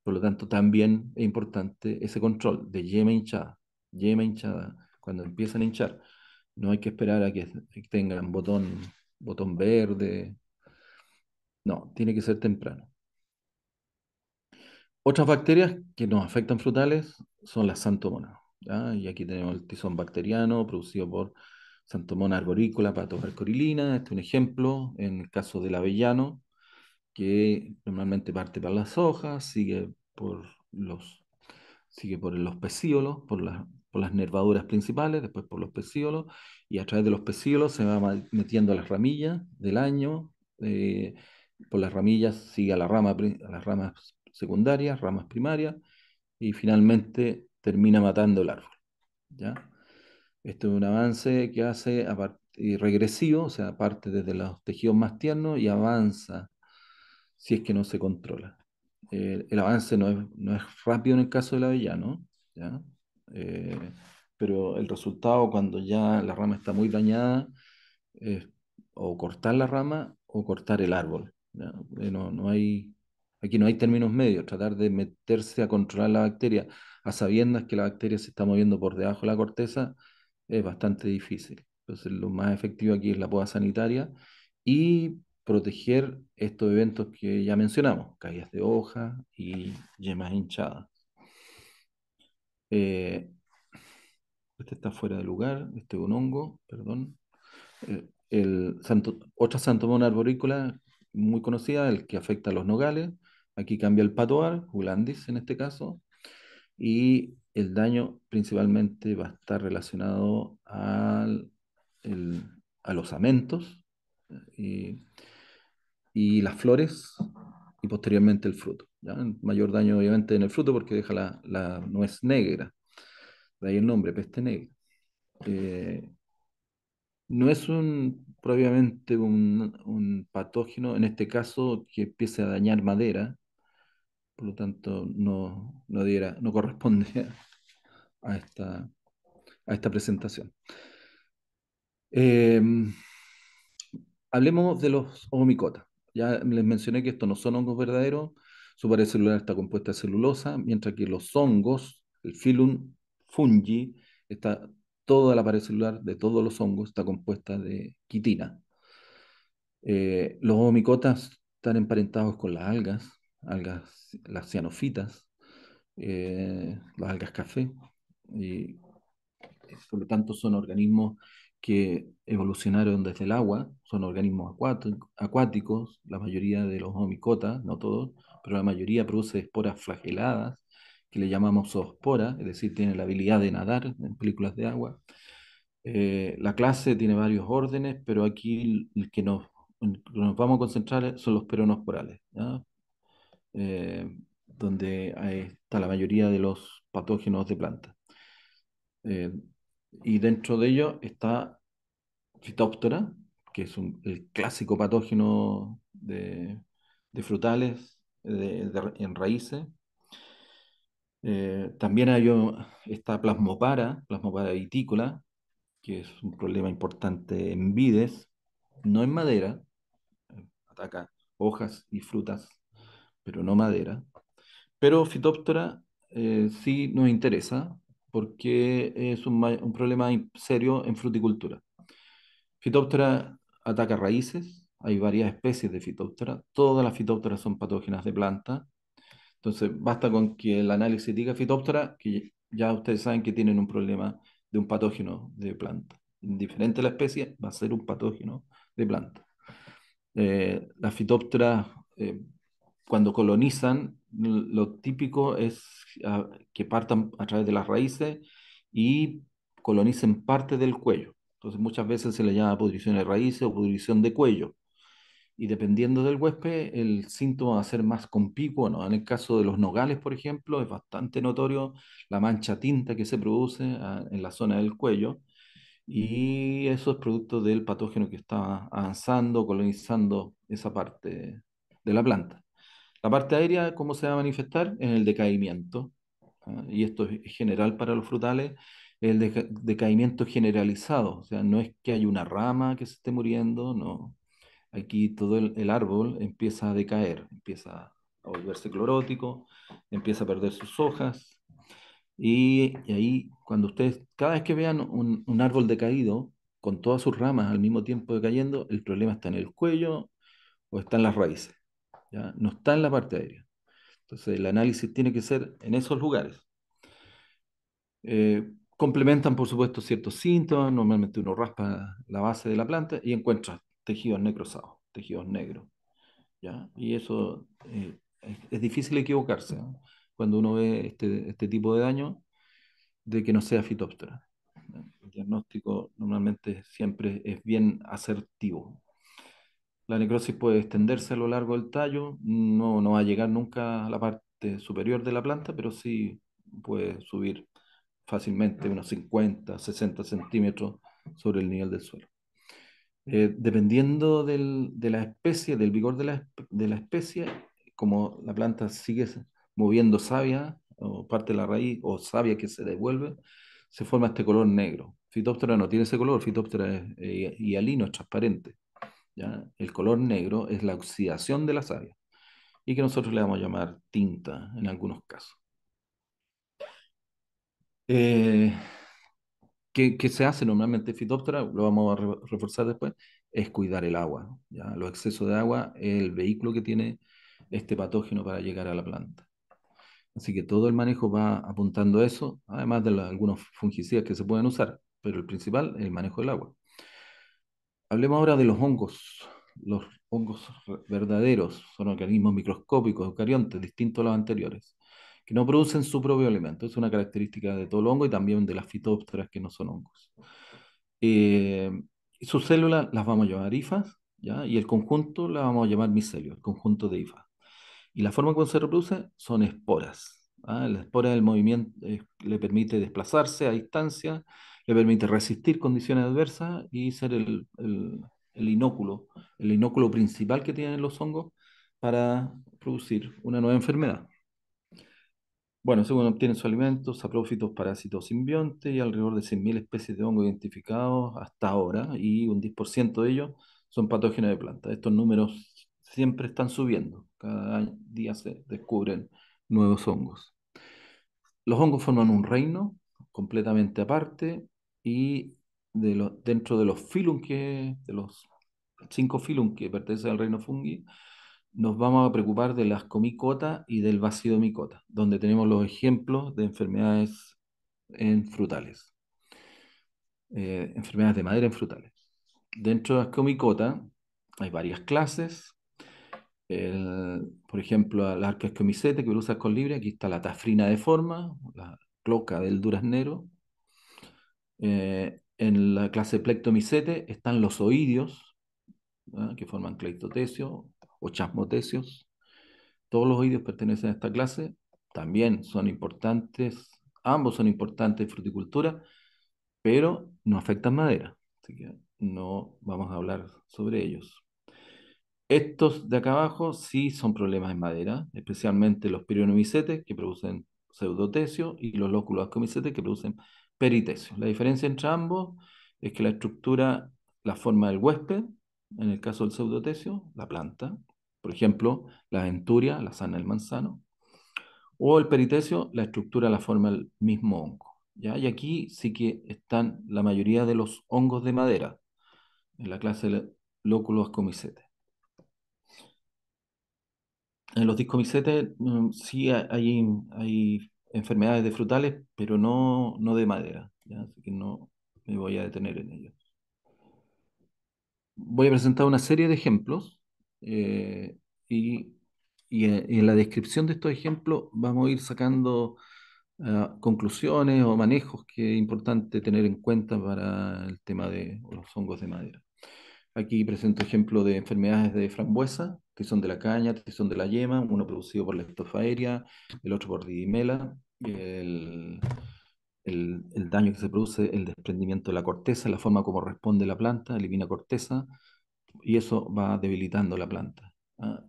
Por lo tanto, también es importante ese control de yema hinchada. Yema hinchada, cuando empiezan a hinchar, no hay que esperar a que tengan botón verde, no, tiene que ser temprano. Otras bacterias que nos afectan frutales son las Santomonas, ¿ya? Y aquí tenemos el tizón bacteriano producido por Santomona arborícola, Patobarcorilina. Este es un ejemplo en el caso del avellano, que normalmente parte por las hojas, sigue por los pecíolos, por las nervaduras principales, después por los pecíolos, y a través de los pecíolos se va metiendo a las ramillas del año. eh, por las ramillas sigue a a las ramas secundarias, ramas primarias, y finalmente termina matando el árbol, ¿ya? Esto es un avance que hace regresivo, o sea, parte desde los tejidos más tiernos y avanza si es que no se controla. El avance no es rápido en el caso del avellano, ¿ya? Eh, pero el resultado cuando ya la rama está muy dañada es o cortar la rama o cortar el árbol, ¿ya? No hay, aquí no hay términos medios, tratar de meterse a controlar la bacteria a sabiendas que la bacteria se está moviendo por debajo de la corteza es bastante difícil. Entonces, lo más efectivo aquí es la poda sanitaria y proteger estos eventos que ya mencionamos, caídas de hoja y yemas hinchadas. Eh, este está fuera de lugar, este es un hongo, perdón. Otra Santomona arborícola muy conocida, el que afecta a los nogales. Aquí cambia el patoar, Julandis en este caso, y el daño principalmente va a estar relacionado el- a los amentos y, y las flores y posteriormente el fruto. ¿Ya? Mayor daño obviamente en el fruto porque deja la nuez negra, de ahí el nombre, peste negra. Eh, no es propiamente un patógeno, en este caso, que empiece a dañar madera, por lo tanto no corresponde a a esta presentación. Eh, Hablemos de los ovomicotas. Ya les mencioné que estos no son hongos verdaderos, su pared celular está compuesta de celulosa, mientras que los hongos, el filum fungi, está toda la pared celular de todos los hongos está compuesta de quitina. Los ovomicotas están emparentados con las algas, las cianofitas, las algas café, y por lo tanto son organismos que evolucionaron desde el agua, son organismos acuáticos, la mayoría de los omicotas, no todos, pero la mayoría produce esporas flageladas, que le llamamos zoospora, es decir, tiene la habilidad de nadar en películas de agua. La clase tiene varios órdenes, pero aquí en que nos vamos a concentrar son los peronosporales, ¿ya? Donde ahí está la mayoría de los patógenos de plantas. Eh, y dentro de ello está Phytophthora, que es el clásico patógeno de frutales en raíces. También está Plasmopara vitícola, que es un problema importante en vides, no en madera, ataca hojas y frutas, pero no madera. Pero Phytophthora sí nos interesa porque es un problema serio en fruticultura. Phytophthora ataca raíces, hay varias especies de Phytophthora, todas las Phytophthora son patógenas de planta, entonces basta con que el análisis diga Phytophthora, que ya ustedes saben que tienen un problema de un patógeno de planta. Indiferente la especie, va a ser un patógeno de planta. Las Phytophthora, cuando colonizan, lo típico es que partan a través de las raíces y colonicen parte del cuello. Entonces muchas veces se le llama pudrición de raíces o pudrición de cuello. Y dependiendo del huésped, el síntoma va a ser más conspicuo, ¿no? En el caso de los nogales, por ejemplo, es bastante notorio la mancha tinta que se produce en la zona del cuello. Y eso es producto del patógeno que está avanzando, colonizando esa parte de la planta. La parte aérea, ¿cómo se va a manifestar? En el decaimiento. Y esto es general para los frutales, el decaimiento generalizado. O sea, no es que haya una rama que se esté muriendo, no. Aquí todo el árbol empieza a decaer, empieza a volverse clorótico, empieza a perder sus hojas. Y ahí, cuando ustedes, cada vez que vean un árbol decaído, con todas sus ramas al mismo tiempo decayendo, el problema está en el cuello o está en las raíces, ¿ya? No está en la parte aérea. Entonces, el análisis tiene que ser en esos lugares. Complementan, por supuesto, ciertos síntomas. Normalmente uno raspa la base de la planta y encuentra tejidos necrosados, tejidos negros, ¿ya? Y eso es difícil equivocarse, ¿no? Cuando uno ve este tipo de daño, de que no sea Phytophthora. El diagnóstico normalmente siempre es bien asertivo. La necrosis puede extenderse a lo largo del tallo, no va a llegar nunca a la parte superior de la planta, pero sí puede subir fácilmente unos 50, 60 centímetros sobre el nivel del suelo. Dependiendo de la especie, del vigor de la especie, como la planta sigue moviendo savia o parte de la raíz o savia que se devuelve, se forma este color negro. Phytophthora no tiene ese color, Phytophthora es hialino, es transparente. ¿Ya? El color negro es la oxidación de la savia y que nosotros le vamos a llamar tinta en algunos casos. Eh, ¿Qué se hace normalmente en Phytophthora? Lo vamos a reforzar después, es cuidar el agua. ¿Ya? Los excesos de agua es el vehículo que tiene este patógeno para llegar a la planta. Así que todo el manejo va apuntando a eso, además de algunos fungicidas que se pueden usar, pero el principal es el manejo del agua. Hablemos ahora de los hongos. Los hongos verdaderos son organismos microscópicos, eucariontes, distintos a los anteriores, que no producen su propio alimento. Es una característica de todo el hongo y también de las fitópteras que no son hongos. Eh, y sus células las vamos a llamar hifas, ¿ya? Y el conjunto la vamos a llamar micelio, el conjunto de hifas. Y la forma como se reproduce son esporas. ¿Ah? La espora del movimiento le permite desplazarse a distancia, le permite resistir condiciones adversas y ser el inóculo principal que tienen los hongos para producir una nueva enfermedad. Bueno, según obtienen su alimento, saprófitos, parásitos, simbiontes y alrededor de 100.000 especies de hongos identificados hasta ahora y un 10% de ellos son patógenos de plantas. Estos números siempre están subiendo. Cada día se descubren nuevos hongos. Los hongos forman un reino completamente aparte y dentro de los filum de los 5 filum que pertenecen al reino fungi, nos vamos a preocupar de las comicota y del bacidomicota, donde tenemos los ejemplos de enfermedades en frutales, enfermedades de madera en frutales. Dentro de las comicota hay varias clases. Por ejemplo, la arqueascomicete que produce colibri, aquí está la tafrina de forma, la cloca del duraznero. En la clase Plectomycete están los oidios, ¿ah? Que forman cleitotesio o chasmotesios. Todos los oidios pertenecen a esta clase, también son importantes, ambos son importantes en fruticultura, pero no afectan madera, así que no vamos a hablar sobre ellos. Estos de acá abajo sí son problemas en madera, especialmente los pirionomicetes que producen pseudotesio y los lóculos ascomicetes que producen peritesio. La diferencia entre ambos es que la estructura la forma del huésped, en el caso del pseudotesio, la planta, por ejemplo, la venturia, la sana del manzano, o el peritesio, la estructura la forma el mismo hongo. ¿Ya? Y aquí sí que están la mayoría de los hongos de madera, en la clase de lóculos ascomicetes. En los discomicetes sí hay enfermedades de frutales, pero no de madera, ¿ya? Así que no me voy a detener en ello. Voy a presentar una serie de ejemplos eh, y, y en la descripción de estos ejemplos vamos a ir sacando conclusiones o manejos que es importante tener en cuenta para el tema de los hongos de madera. Aquí presento ejemplos de enfermedades de frambuesa, que son de la caña, que son de la yema, uno producido por Leptosphaeria, el otro por Didymela. El, el daño que se produce, el desprendimiento de la corteza, la forma como responde la planta, elimina corteza, y eso va debilitando la planta. ¿Ah?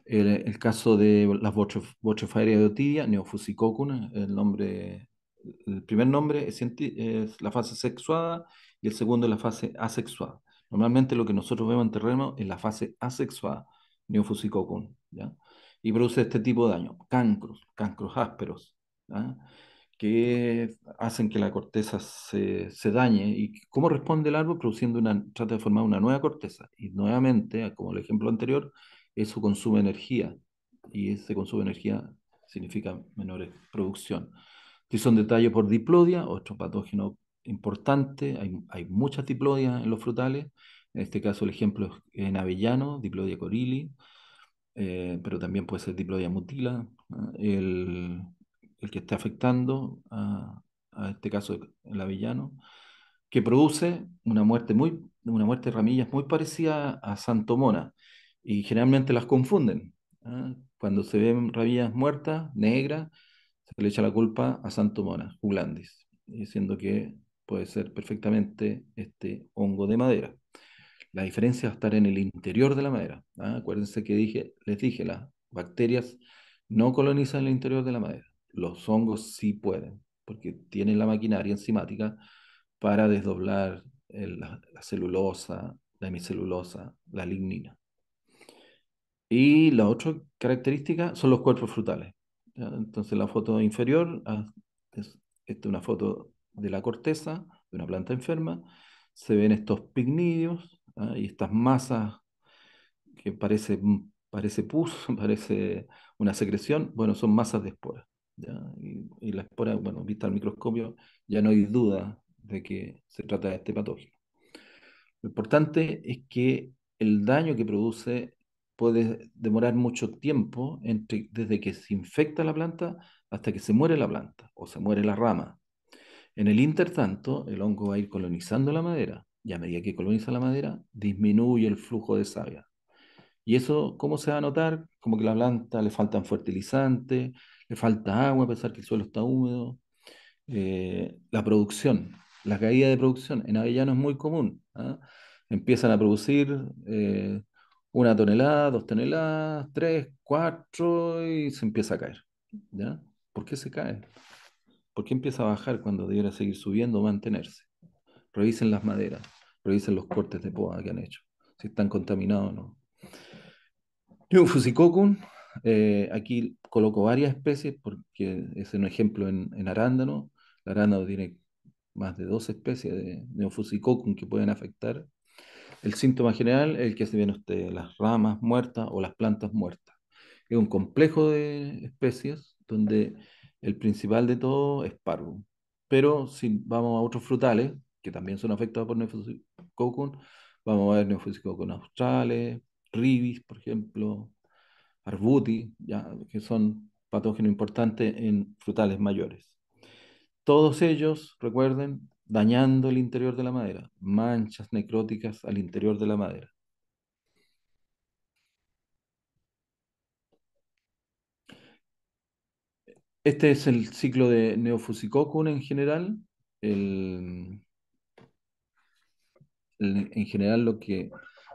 El caso de las Botryopharia de Otidia, Neofusicoccus, el primer nombre es la fase sexuada y el segundo es la fase asexuada. Normalmente lo que nosotros vemos en terreno es la fase asexuada, Neofusicoccus, ¿ya? Y produce este tipo de daño, cancros ásperos, ¿ya? Que hacen que la corteza se dañe. ¿Y cómo responde el árbol? Trata de formar una nueva corteza. Y nuevamente, como el ejemplo anterior, eso consume energía. Y ese consumo de energía significa menor producción. Si son detalles por diplodia, otro patógeno importante, hay muchas diplodias en los frutales. En este caso, el ejemplo es en avellano, diplodia corili, pero también puede ser diplodia mutila, ¿no? El que esté afectando a este caso el avellano, que produce una muerte de ramillas muy parecida a Santomona, y generalmente las confunden. ¿Ah? Cuando se ven ramillas muertas, negras, se le echa la culpa a Santomona, juglandis, diciendo que puede ser perfectamente este hongo de madera. La diferencia va a estar en el interior de la madera. ¿Ah? Acuérdense que les dije, las bacterias no colonizan el interior de la madera. Los hongos sí pueden, porque tienen la maquinaria enzimática para desdoblar la celulosa, la hemicelulosa, la lignina. Y la otra característica son los cuerpos frutales. ¿Ya? Entonces la foto inferior es, esta es una foto de la corteza de una planta enferma. Se ven estos pignidios, ¿ah? Y estas masas que parece pus, parece una secreción. Bueno, son masas de esporas. ¿ya? Y la espora, bueno, vista al microscopio, ya no hay duda de que se trata de este patógeno. Lo importante es que el daño que produce puede demorar mucho tiempo desde que se infecta la planta hasta que se muere la planta o se muere la rama. En el intertanto, el hongo va a ir colonizando la madera y a medida que coloniza la madera, disminuye el flujo de savia. ¿Y eso cómo se va a notar? Como que a la planta le faltan fertilizantes, le falta agua a pesar que el suelo está húmedo. La producción, la caída de producción en avellano es muy común. ¿Ah? Empiezan a producir 1 tonelada, 2 toneladas, tres, cuatro y se empieza a caer. ¿Ya? ¿Por qué se cae? ¿Por qué empieza a bajar cuando debiera seguir subiendo o mantenerse? Revisen las maderas, revisen los cortes de poda que han hecho, si están contaminados o no. Fusicocum, aquí coloco varias especies porque es un ejemplo en arándano. El arándano tiene más de 12 especies de Neofusicocum que pueden afectar. El síntoma general es el que se ven ustedes, las ramas muertas o las plantas muertas. Es un complejo de especies donde el principal de todo es Parvum. Pero si vamos a otros frutales, que también son afectados por Neofusicocum, vamos a ver Neofusicocum australes, Ribis, por ejemplo, Arbuti, ya, que son patógenos importantes en frutales mayores. Todos ellos, recuerden, dañando el interior de la madera, manchas necróticas al interior de la madera. Este es el ciclo de Neofusicocum en general. El, en general lo que...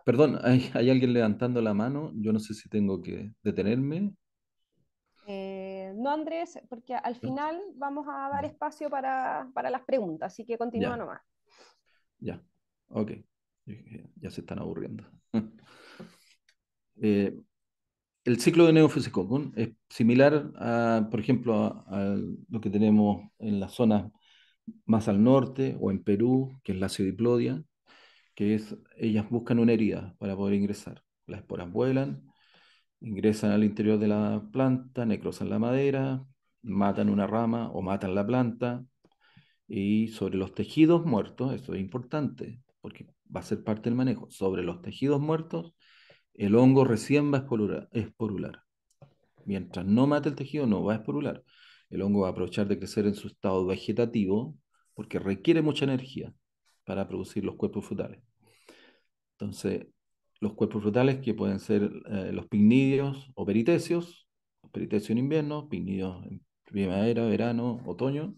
Perdón, hay alguien levantando la mano. Yo no sé si tengo que detenerme. No, Andrés, porque al ¿No? final vamos a dar espacio para las preguntas, así que continúa Ya, nomás. ya. Ok. Ya se están aburriendo. Eh, el ciclo de Neofusicocum es similar a, por ejemplo, a lo que tenemos en las zonas más al norte o en Perú, que es la Diplodia, que es, ellas buscan una herida para poder ingresar. Las esporas vuelan, ingresan al interior de la planta, necrosan la madera, matan una rama o matan la planta, y sobre los tejidos muertos, eso es importante, porque va a ser parte del manejo, sobre los tejidos muertos, el hongo recién va a esporular. Mientras no mate el tejido, no va a esporular. El hongo va a aprovechar de crecer en su estado vegetativo, porque requiere mucha energía para producir los cuerpos frutales. Entonces, los cuerpos frutales que pueden ser los pignidios o peritecios, peritecios en invierno, pignidios en primavera, verano, otoño,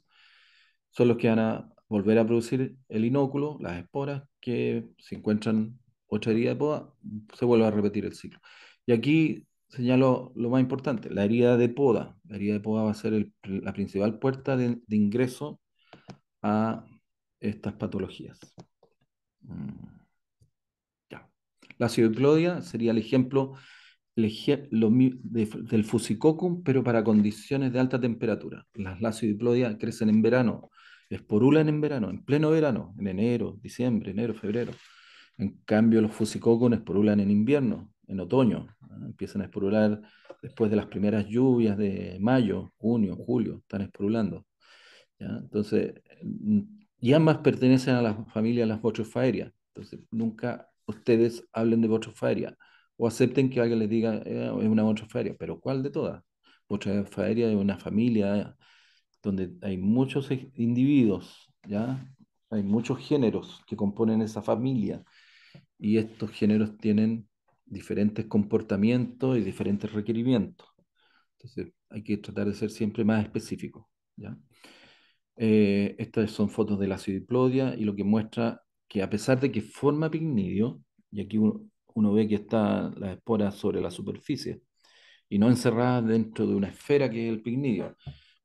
son los que van a volver a producir el inóculo, las esporas, que si encuentran otra herida de poda, se vuelve a repetir el ciclo. Y aquí señalo lo más importante, la herida de poda. La herida de poda va a ser la principal puerta de ingreso a estas patologías. Mm, ya. La acidoclodia sería el ejemplo del fusicocum, pero para condiciones de alta temperatura. Las lacidiplodia crecen en verano, esporulan en verano, en pleno verano, en enero, diciembre, enero, febrero. En cambio, los fusicocum esporulan en invierno, en otoño. ¿No? Empiezan a esporular después de las primeras lluvias de mayo, junio, julio, están esporulando. ¿Ya? Entonces, y ambas pertenecen a la familia de las Botryophaerias. Entonces, nunca ustedes hablen de Botryophaeria o acepten que alguien les diga es una Botryophaeria, pero ¿cuál de todas? Botryophaeria es una familia donde hay muchos individuos, ¿ya? Hay muchos géneros que componen esa familia y estos géneros tienen diferentes comportamientos y diferentes requerimientos. Entonces, hay que tratar de ser siempre más específico, ¿ya? Estas son fotos de la acidiplodia y lo que muestra que a pesar de que forma pignidio, y aquí uno ve que está la espora sobre la superficie y no encerrada dentro de una esfera que es el pignidio,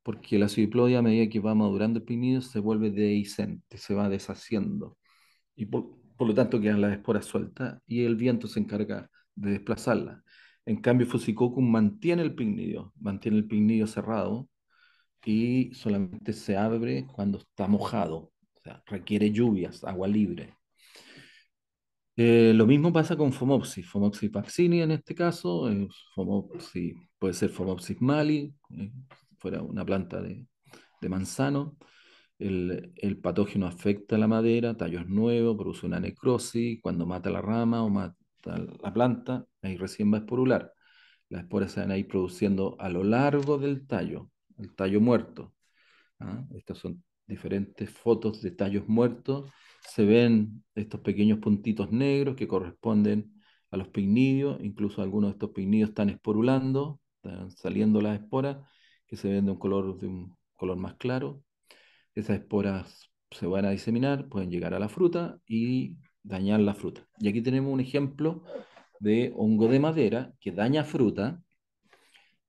porque la acidiplodia a medida que va madurando el pignidio se vuelve dehiscente, se va deshaciendo y por lo tanto quedan las esporas sueltas y el viento se encarga de desplazarlas. En cambio, Fusicocum mantiene el pignidio cerrado y solamente se abre cuando está mojado, o sea, requiere lluvias, agua libre. Lo mismo pasa con Phomopsis, Phomopsis vaccini en este caso, Phomopsis, puede ser Phomopsis mali, fuera una planta de manzano. El patógeno afecta la madera, tallos nuevos, produce una necrosis. Cuando mata la rama o mata la planta, ahí recién va a esporular. Las esporas se van a ir produciendo a lo largo del tallo, el tallo muerto. ¿Ah? Estas son diferentes fotos de tallos muertos. Se ven estos pequeños puntitos negros que corresponden a los pignidios. Incluso algunos de estos pignidios están esporulando, están saliendo las esporas, que se ven de un color más claro. Esas esporas se van a diseminar, pueden llegar a la fruta y dañar la fruta. Y aquí tenemos un ejemplo de hongo de madera que daña fruta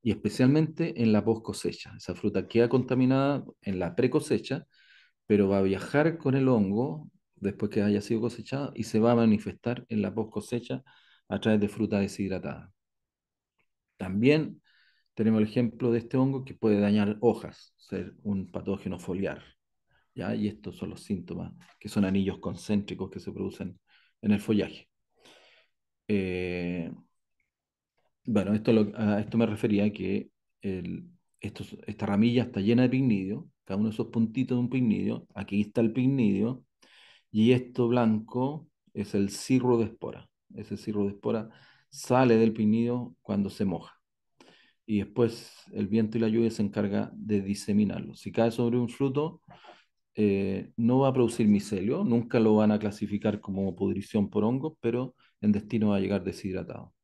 y especialmente en la post cosecha. Esa fruta queda contaminada en la pre cosecha, pero va a viajar con el hongo después que haya sido cosechada y se va a manifestar en la post cosecha a través de fruta deshidratada. También tenemos el ejemplo de este hongo que puede dañar hojas, ser un patógeno foliar. ¿Ya? Y estos son los síntomas, que son anillos concéntricos que se producen en el follaje. Eh, bueno, a esto me refería que esta ramilla está llena de pignidio, cada uno de esos puntitos de un pignidio, aquí está el pignidio, y esto blanco es el cirro de espora. Ese cirro de espora sale del pignidio cuando se moja. Y después el viento y la lluvia se encarga de diseminarlo. Si cae sobre un fruto, no va a producir micelio, nunca lo van a clasificar como pudrición por hongo, pero en destino va a llegar deshidratado.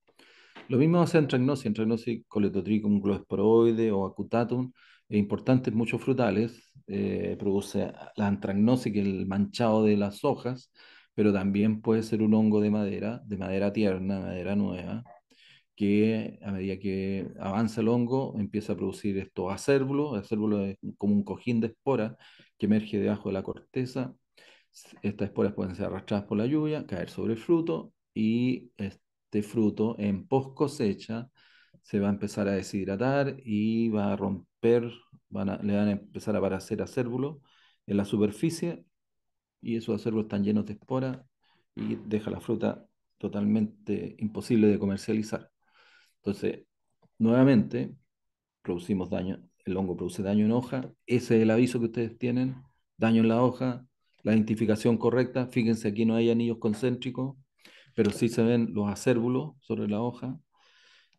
Lo mismo va a ser antragnosis, Coletotrichum gloesporoide o acutatum, importante en muchos frutales, produce la antragnosis, que es el manchado de las hojas, pero también puede ser un hongo de madera tierna, madera nueva, que a medida que avanza el hongo empieza a producir estos acérbulos. El acérbulo es como un cojín de esporas que emerge debajo de la corteza. Estas esporas pueden ser arrastradas por la lluvia, caer sobre el fruto y este fruto en post cosecha se va a empezar a deshidratar y va a romper, le van a empezar a aparecer acérbulos en la superficie y esos acérbulos están llenos de esporas y deja la fruta totalmente imposible de comercializar. Entonces, nuevamente, producimos daño, el hongo produce daño en hoja, ese es el aviso que ustedes tienen, daño en la hoja, la identificación correcta, fíjense aquí no hay anillos concéntricos, pero sí se ven los acérbulos sobre la hoja,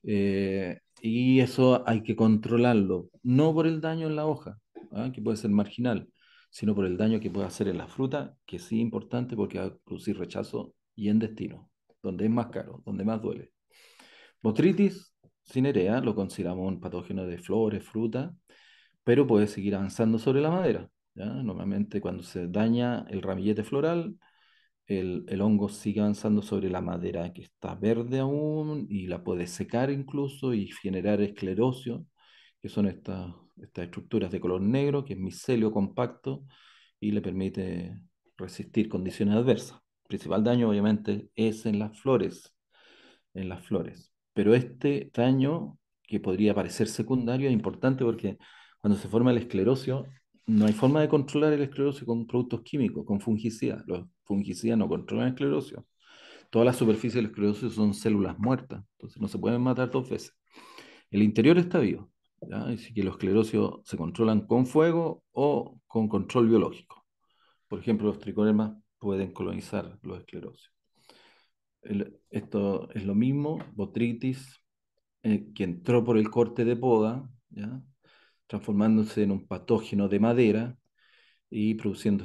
y eso hay que controlarlo, no por el daño en la hoja, ¿ah? Que puede ser marginal, sino por el daño que puede hacer en la fruta, que sí es importante porque va a producir rechazo y en destino, donde es más caro, donde más duele. Botrytis cinerea lo consideramos un patógeno de flores, fruta, pero puede seguir avanzando sobre la madera. ¿Ya? Normalmente cuando se daña el ramillete floral, el hongo sigue avanzando sobre la madera que está verde aún y la puede secar incluso y generar esclerosio, que son estas estructuras de color negro, que es micelio compacto y le permite resistir condiciones adversas. El principal daño obviamente es en las flores. Pero este daño, que podría parecer secundario, es importante porque cuando se forma el esclerosio, no hay forma de controlar el esclerosio con productos químicos, con fungicidas. Los fungicidas no controlan el esclerosio. Toda la superficie del esclerosio son células muertas, entonces no se pueden matar dos veces. El interior está vivo, ¿ya? Así que los esclerosios se controlan con fuego o con control biológico. Por ejemplo, los tricodermas pueden colonizar los esclerosios. Esto es lo mismo, Botrytis, que entró por el corte de poda, ¿ya? Transformándose en un patógeno de madera y produciendo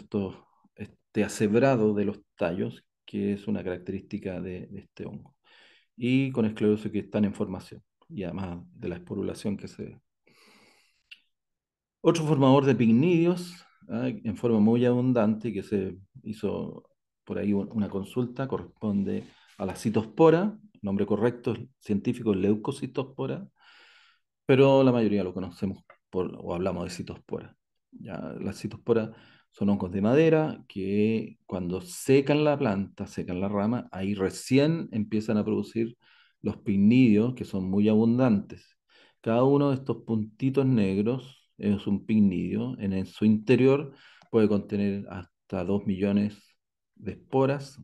este acebrado de los tallos, que es una característica de este hongo. Y con esclerosis que están en formación, y además de la esporulación que se ve. Otro formador de pignidios, en forma muy abundante, que se hizo por ahí una consulta, corresponde a la citospora, el nombre correcto científico es leucocitospora, pero la mayoría lo conocemos o hablamos de citospora. Ya, las citosporas son hongos de madera que cuando secan la planta, secan la rama, ahí recién empiezan a producir los pignidios, que son muy abundantes. Cada uno de estos puntitos negros es un pignidio. En su interior puede contener hasta 2 millones de esporas.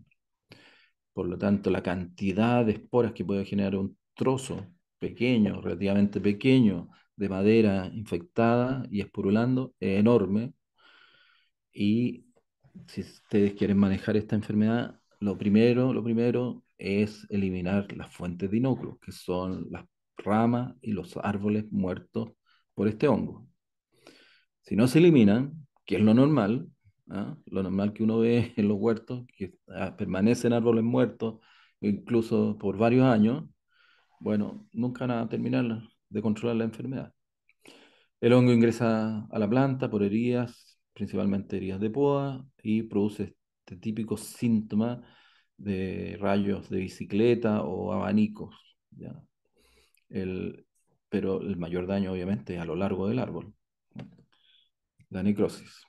Por lo tanto, la cantidad de esporas que puede generar un trozo pequeño, relativamente pequeño, de madera infectada y espurulando es enorme. Y si ustedes quieren manejar esta enfermedad, lo primero es eliminar las fuentes de inoculos, que son las ramas y los árboles muertos por este hongo. Si no se eliminan, que es lo normal, ¿ah? Lo normal que uno ve en los huertos, que permanecen árboles muertos, incluso por varios años, bueno, nunca van a terminar de controlar la enfermedad. El hongo ingresa a la planta por heridas, principalmente heridas de poda, y produce este típico síntoma de rayos de bicicleta o abanicos, ¿ya? El, pero el mayor daño, obviamente, es a lo largo del árbol, ¿no? La necrosis.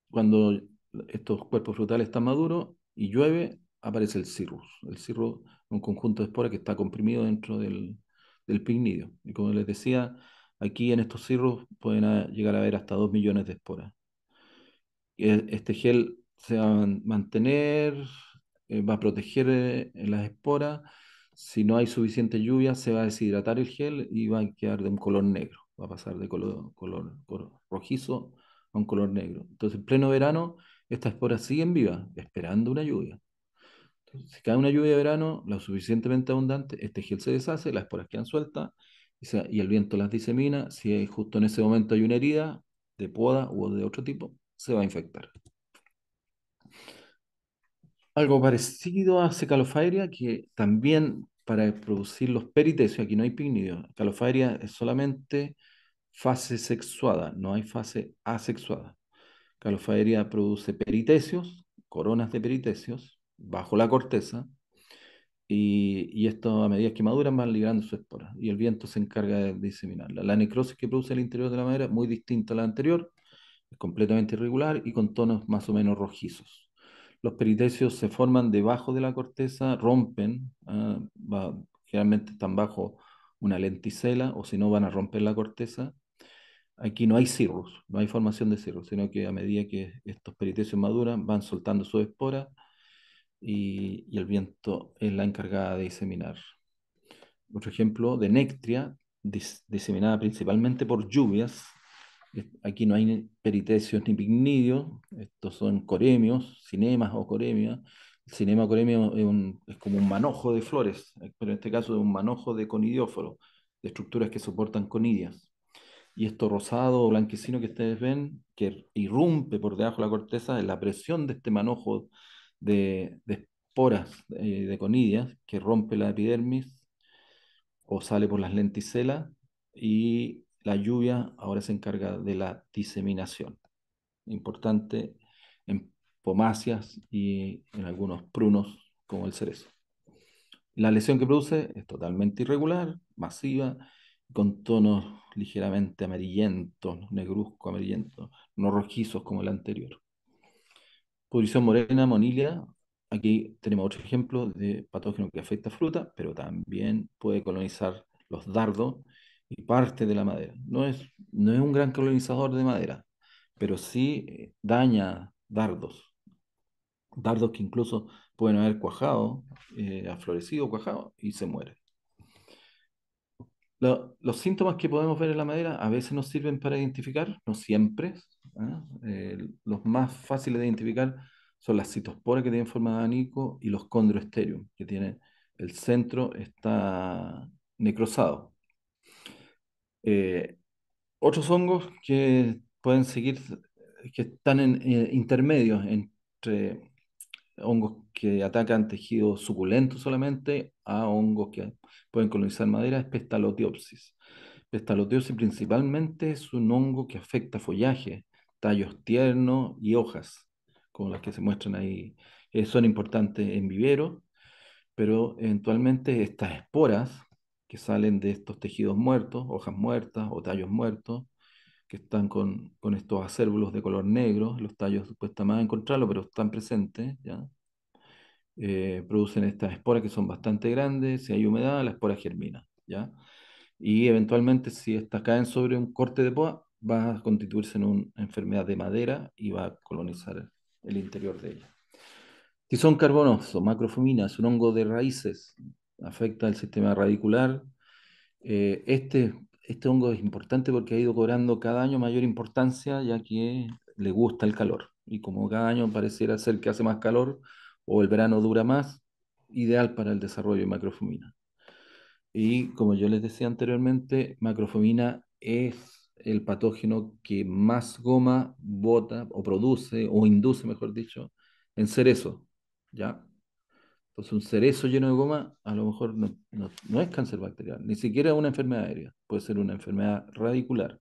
Cuando estos cuerpos frutales están maduros y llueve, aparece el cirrus. El cirrus es un conjunto de esporas que está comprimido dentro del pignidio. Y como les decía, aquí en estos cirrus pueden llegar a haber hasta 2 millones de esporas. Este gel se va a mantener, va a proteger las esporas. Si no hay suficiente lluvia, se va a deshidratar el gel y va a quedar de un color negro. Va a pasar de color rojizo a un color negro. Entonces, en pleno verano, estas esporas siguen vivas, esperando una lluvia. Entonces, si cae una lluvia de verano, lo suficientemente abundante, este gel se deshace, las esporas quedan sueltas y el viento las disemina. Si justo en ese momento hay una herida de poda o de otro tipo, se va a infectar. Algo parecido a Cecalofaeria, que también para producir los peritecios, aquí no hay picnidio. Calofaeria es solamente fase sexuada, no hay fase asexuada. Calofaeria produce peritecios, coronas de peritecios, bajo la corteza, y esto a medida que maduran van liberando sus esporas, y el viento se encarga de diseminarla. La necrosis que produce el interior de la madera es muy distinta a la anterior, es completamente irregular y con tonos más o menos rojizos. Los peritecios se forman debajo de la corteza, rompen, generalmente están bajo una lenticela o si no van a romper la corteza. Aquí no hay cirrus, no hay formación de cirrus, sino que a medida que estos peritecios maduran van soltando sus esporas y el viento es la encargada de diseminar. Otro ejemplo de nectria, diseminada principalmente por lluvias. Aquí no hay peritecios ni pignidios, estos son coremios, cinemas o coremias. El cinema coremio es como un manojo de flores, pero en este caso es un manojo de conidióforos, de estructuras que soportan conidias. Y esto rosado o blanquecino que ustedes ven, que irrumpe por debajo de la corteza, es la presión de este manojo de esporas de conidias que rompe la epidermis o sale por las lenticelas y la lluvia ahora se encarga de la diseminación. Importante en pomáceas y en algunos prunos como el cerezo. La lesión que produce es totalmente irregular, masiva, con tonos ligeramente amarillentos, negruzco amarillentos, no rojizos como el anterior. Pudrición morena, monilia. Aquí tenemos otro ejemplo de patógeno que afecta a fruta, pero también puede colonizar los dardos y parte de la madera. No es un gran colonizador de madera, pero sí daña dardos. Dardos que incluso pueden haber cuajado, aflorecido, cuajado y se mueren. Los síntomas que podemos ver en la madera a veces nos sirven para identificar, no siempre. ¿Ah? Los más fáciles de identificar son las citosporas que tienen forma de abanico y los chondroesterium, que tienen el centro está necrosado. Eh, Otros hongos que pueden seguir, que están en intermedios entre hongos que atacan tejidos suculentos solamente a hongos que pueden colonizar madera, es Pestalotiopsis. Pestalotiopsis principalmente es un hongo que afecta follaje, tallos tiernos y hojas, como las que se muestran ahí. Son importantes en vivero, pero eventualmente estas esporas que salen de estos tejidos muertos, hojas muertas o tallos muertos, que están con estos acérbulos de color negro, los tallos cuesta más encontrarlos, pero están presentes, ¿ya? Producen estas esporas que son bastante grandes, si hay humedad, la espora germina, ¿ya? Y eventualmente, si estas caen sobre un corte de poda, va a constituirse en una enfermedad de madera y va a colonizar el interior de ella. Tizón carbonoso, macrofumina, es un hongo de raíces, afecta el sistema radicular. Este este hongo es importante porque ha ido cobrando cada año mayor importancia, ya que le gusta el calor. Y como cada año pareciera ser que hace más calor o el verano dura más, ideal para el desarrollo de macrofumina. Y como yo les decía anteriormente, macrofumina es el patógeno que más goma bota o produce o induce, mejor dicho, en cerezo, ¿ya? Entonces un cerezo lleno de goma a lo mejor no es cáncer bacterial, ni siquiera una enfermedad aérea, puede ser una enfermedad radicular.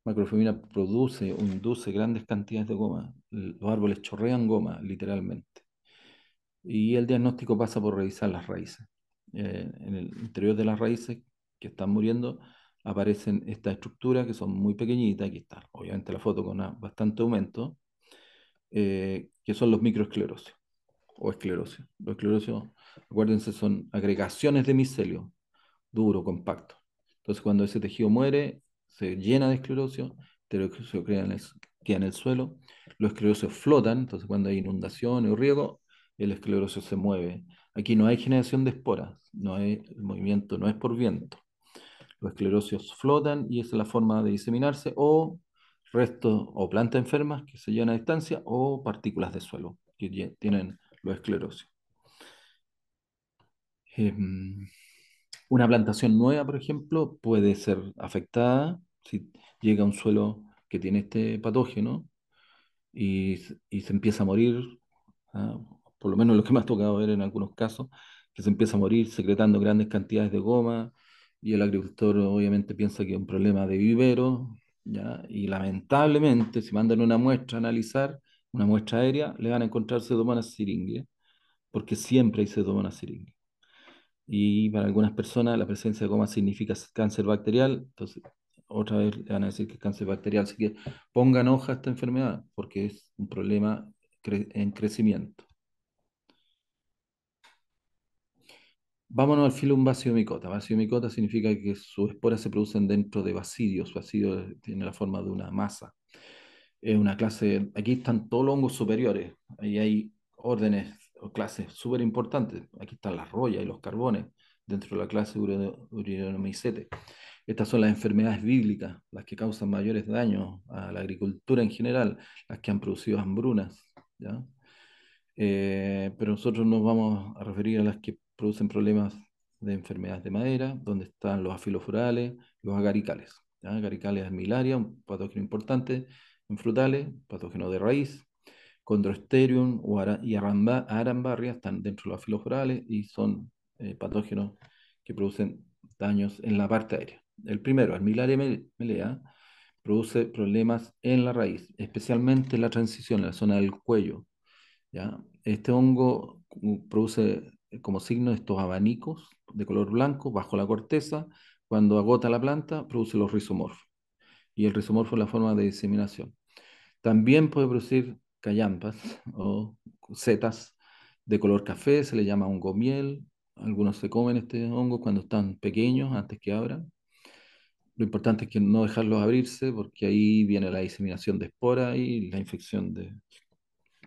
Macrofumina produce o induce grandes cantidades de goma, los árboles chorrean goma, literalmente. Y el diagnóstico pasa por revisar las raíces. En el interior de las raíces que están muriendo aparecen estas estructuras que son muy pequeñitas, aquí está obviamente la foto con bastante aumento, que son los microesclerosios o esclerosios. Los esclerosios, acuérdense, son agregaciones de micelio duro, compacto. Entonces cuando ese tejido muere, se llena de esclerosio, el esclerosio queda en el suelo, los esclerosios flotan, entonces cuando hay inundación o riego, el esclerosio se mueve. Aquí no hay generación de esporas, el movimiento no es por viento. Los esclerosios flotan y esa es la forma de diseminarse, o restos o plantas enfermas que se llevan a distancia, o partículas de suelo que tienen los esclerosios. Em, una plantación nueva, por ejemplo, puede ser afectada si llega a un suelo que tiene este patógeno y se empieza a morir, ¿ah? Por lo menos lo que me ha tocado ver en algunos casos, que se empieza a morir secretando grandes cantidades de goma y el agricultor obviamente piensa que es un problema de vivero, ¿ya? Y lamentablemente si mandan una muestra a analizar, una muestra aérea, le van a encontrar Pseudomonas syringae, porque siempre hay Pseudomonas syringae. Y para algunas personas la presencia de goma significa cáncer bacterial, entonces otra vez le van a decir que es cáncer bacterial, así que pongan hoja a esta enfermedad porque es un problema en crecimiento. Vámonos al filum Basidiomycota. Basidiomycota significa que sus esporas se producen dentro de basidios. Basidio tiene la forma de una masa. Es una clase, aquí están todos los hongos superiores, ahí hay órdenes o clases súper importantes. Aquí están las rollas y los carbones dentro de la clase Urinomycete. Estas son las enfermedades bíblicas, las que causan mayores daños a la agricultura en general, las que han producido hambrunas, ¿ya? Pero nosotros nos vamos a referir a las que producen problemas de enfermedades de madera, donde están los afilofurales, los agaricales, ¿ya? Agaricales armilaria, un patógeno importante en frutales, patógeno de raíz, Chondrosteриum y Arambarria están dentro de los afilofurales y son patógenos que producen daños en la parte aérea. El primero, Armillaria melea, produce problemas en la raíz, especialmente en la transición, en la zona del cuello, ¿ya? Este hongo produce como signo estos abanicos de color blanco bajo la corteza. Cuando agota la planta, produce los rizomorfos. Y el rizomorfo es la forma de diseminación. También puede producir callampas o setas de color café, se le llama hongo miel. Algunos se comen este hongo cuando están pequeños, antes que abran. Lo importante es que no dejarlos abrirse porque ahí viene la diseminación de esporas y la infección de...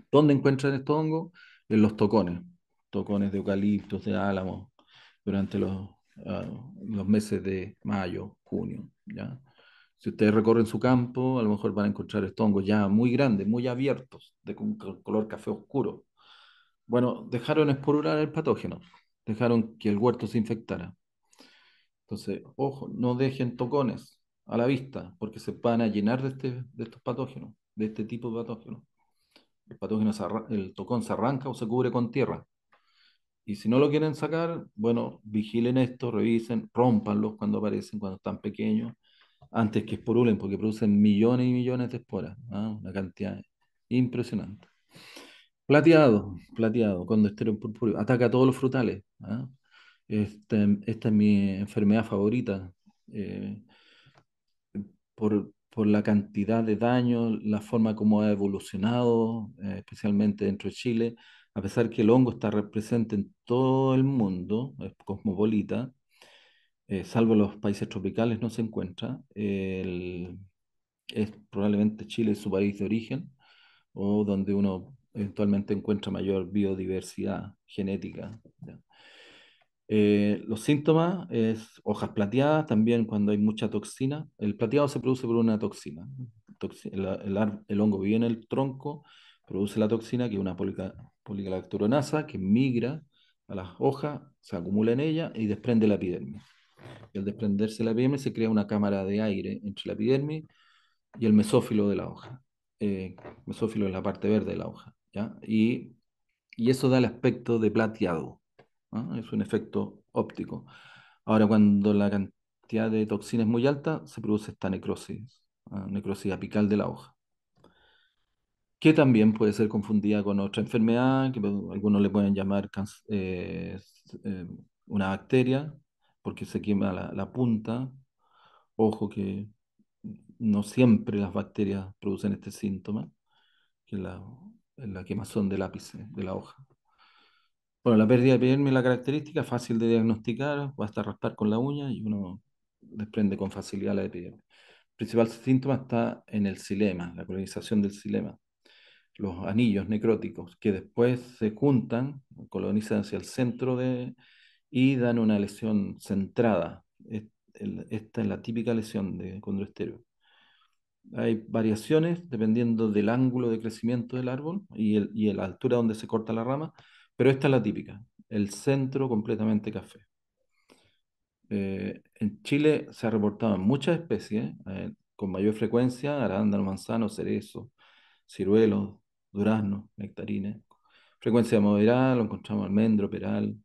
¿Dónde encuentran estos hongos? En los tocones, tocones de eucaliptos, de álamos, durante ah, los meses de mayo, junio, ¿ya? Si ustedes recorren su campo, a lo mejor van a encontrar estos hongos ya muy grandes, muy abiertos, de color café oscuro. Bueno, dejaron esporular el patógeno, dejaron que el huerto se infectara. Entonces, ojo, no dejen tocones a la vista, porque se van a llenar de estos patógenos, de este tipo de patógenos. El tocón se arranca o se cubre con tierra. Y si no lo quieren sacar, bueno, vigilen esto, revisen, rómpanlos cuando aparecen, cuando están pequeños, antes que esporulen, porque producen millones y millones de esporas, ¿ah? Una cantidad impresionante. Plateado, con Condosterio purpúreo, ataca a todos los frutales, ¿ah? Esta es mi enfermedad favorita, eh, por la cantidad de daño, la forma como ha evolucionado, especialmente dentro de Chile, a pesar que el hongo está presente en todo el mundo, es cosmopolita, salvo los países tropicales no se encuentra. Es probablemente Chile su país de origen o donde uno eventualmente encuentra mayor biodiversidad genética, ¿ya? Los síntomas es hojas plateadas, también cuando hay mucha toxina. El plateado se produce por una toxina. El hongo vive en el tronco, produce la toxina, que es una poligalacturonasa, que migra a las hojas, se acumula en ella y desprende la epidermis. Y al desprenderse la epidermis se crea una cámara de aire entre la epidermis y el mesófilo de la hoja. Mesófilo es la parte verde de la hoja, ¿ya? Y eso da el aspecto de plateado, ¿ah? Es un efecto óptico. Ahora, cuando la cantidad de toxina es muy alta, se produce esta necrosis, necrosis apical de la hoja, que también puede ser confundida con otra enfermedad, que algunos le pueden llamar una bacteria, porque se quema la punta. Ojo que no siempre las bacterias producen este síntoma, que es la quemazón del ápice de la hoja. Bueno, la pérdida de epidermis es la característica, fácil de diagnosticar, basta raspar con la uña y uno desprende con facilidad la epidermis. El principal síntoma está en el xilema, la colonización del xilema, los anillos necróticos que después se juntan, colonizan hacia el centro y dan una lesión centrada. Esta es la típica lesión de condroisterio. Hay variaciones dependiendo del ángulo de crecimiento del árbol y la altura donde se corta la rama, pero esta es la típica, el centro completamente café. En Chile se ha reportado en muchas especies, con mayor frecuencia, arándano, manzano, cerezo, ciruelos, duraznos, nectarines. Frecuencia moderada, lo encontramos almendro, peral,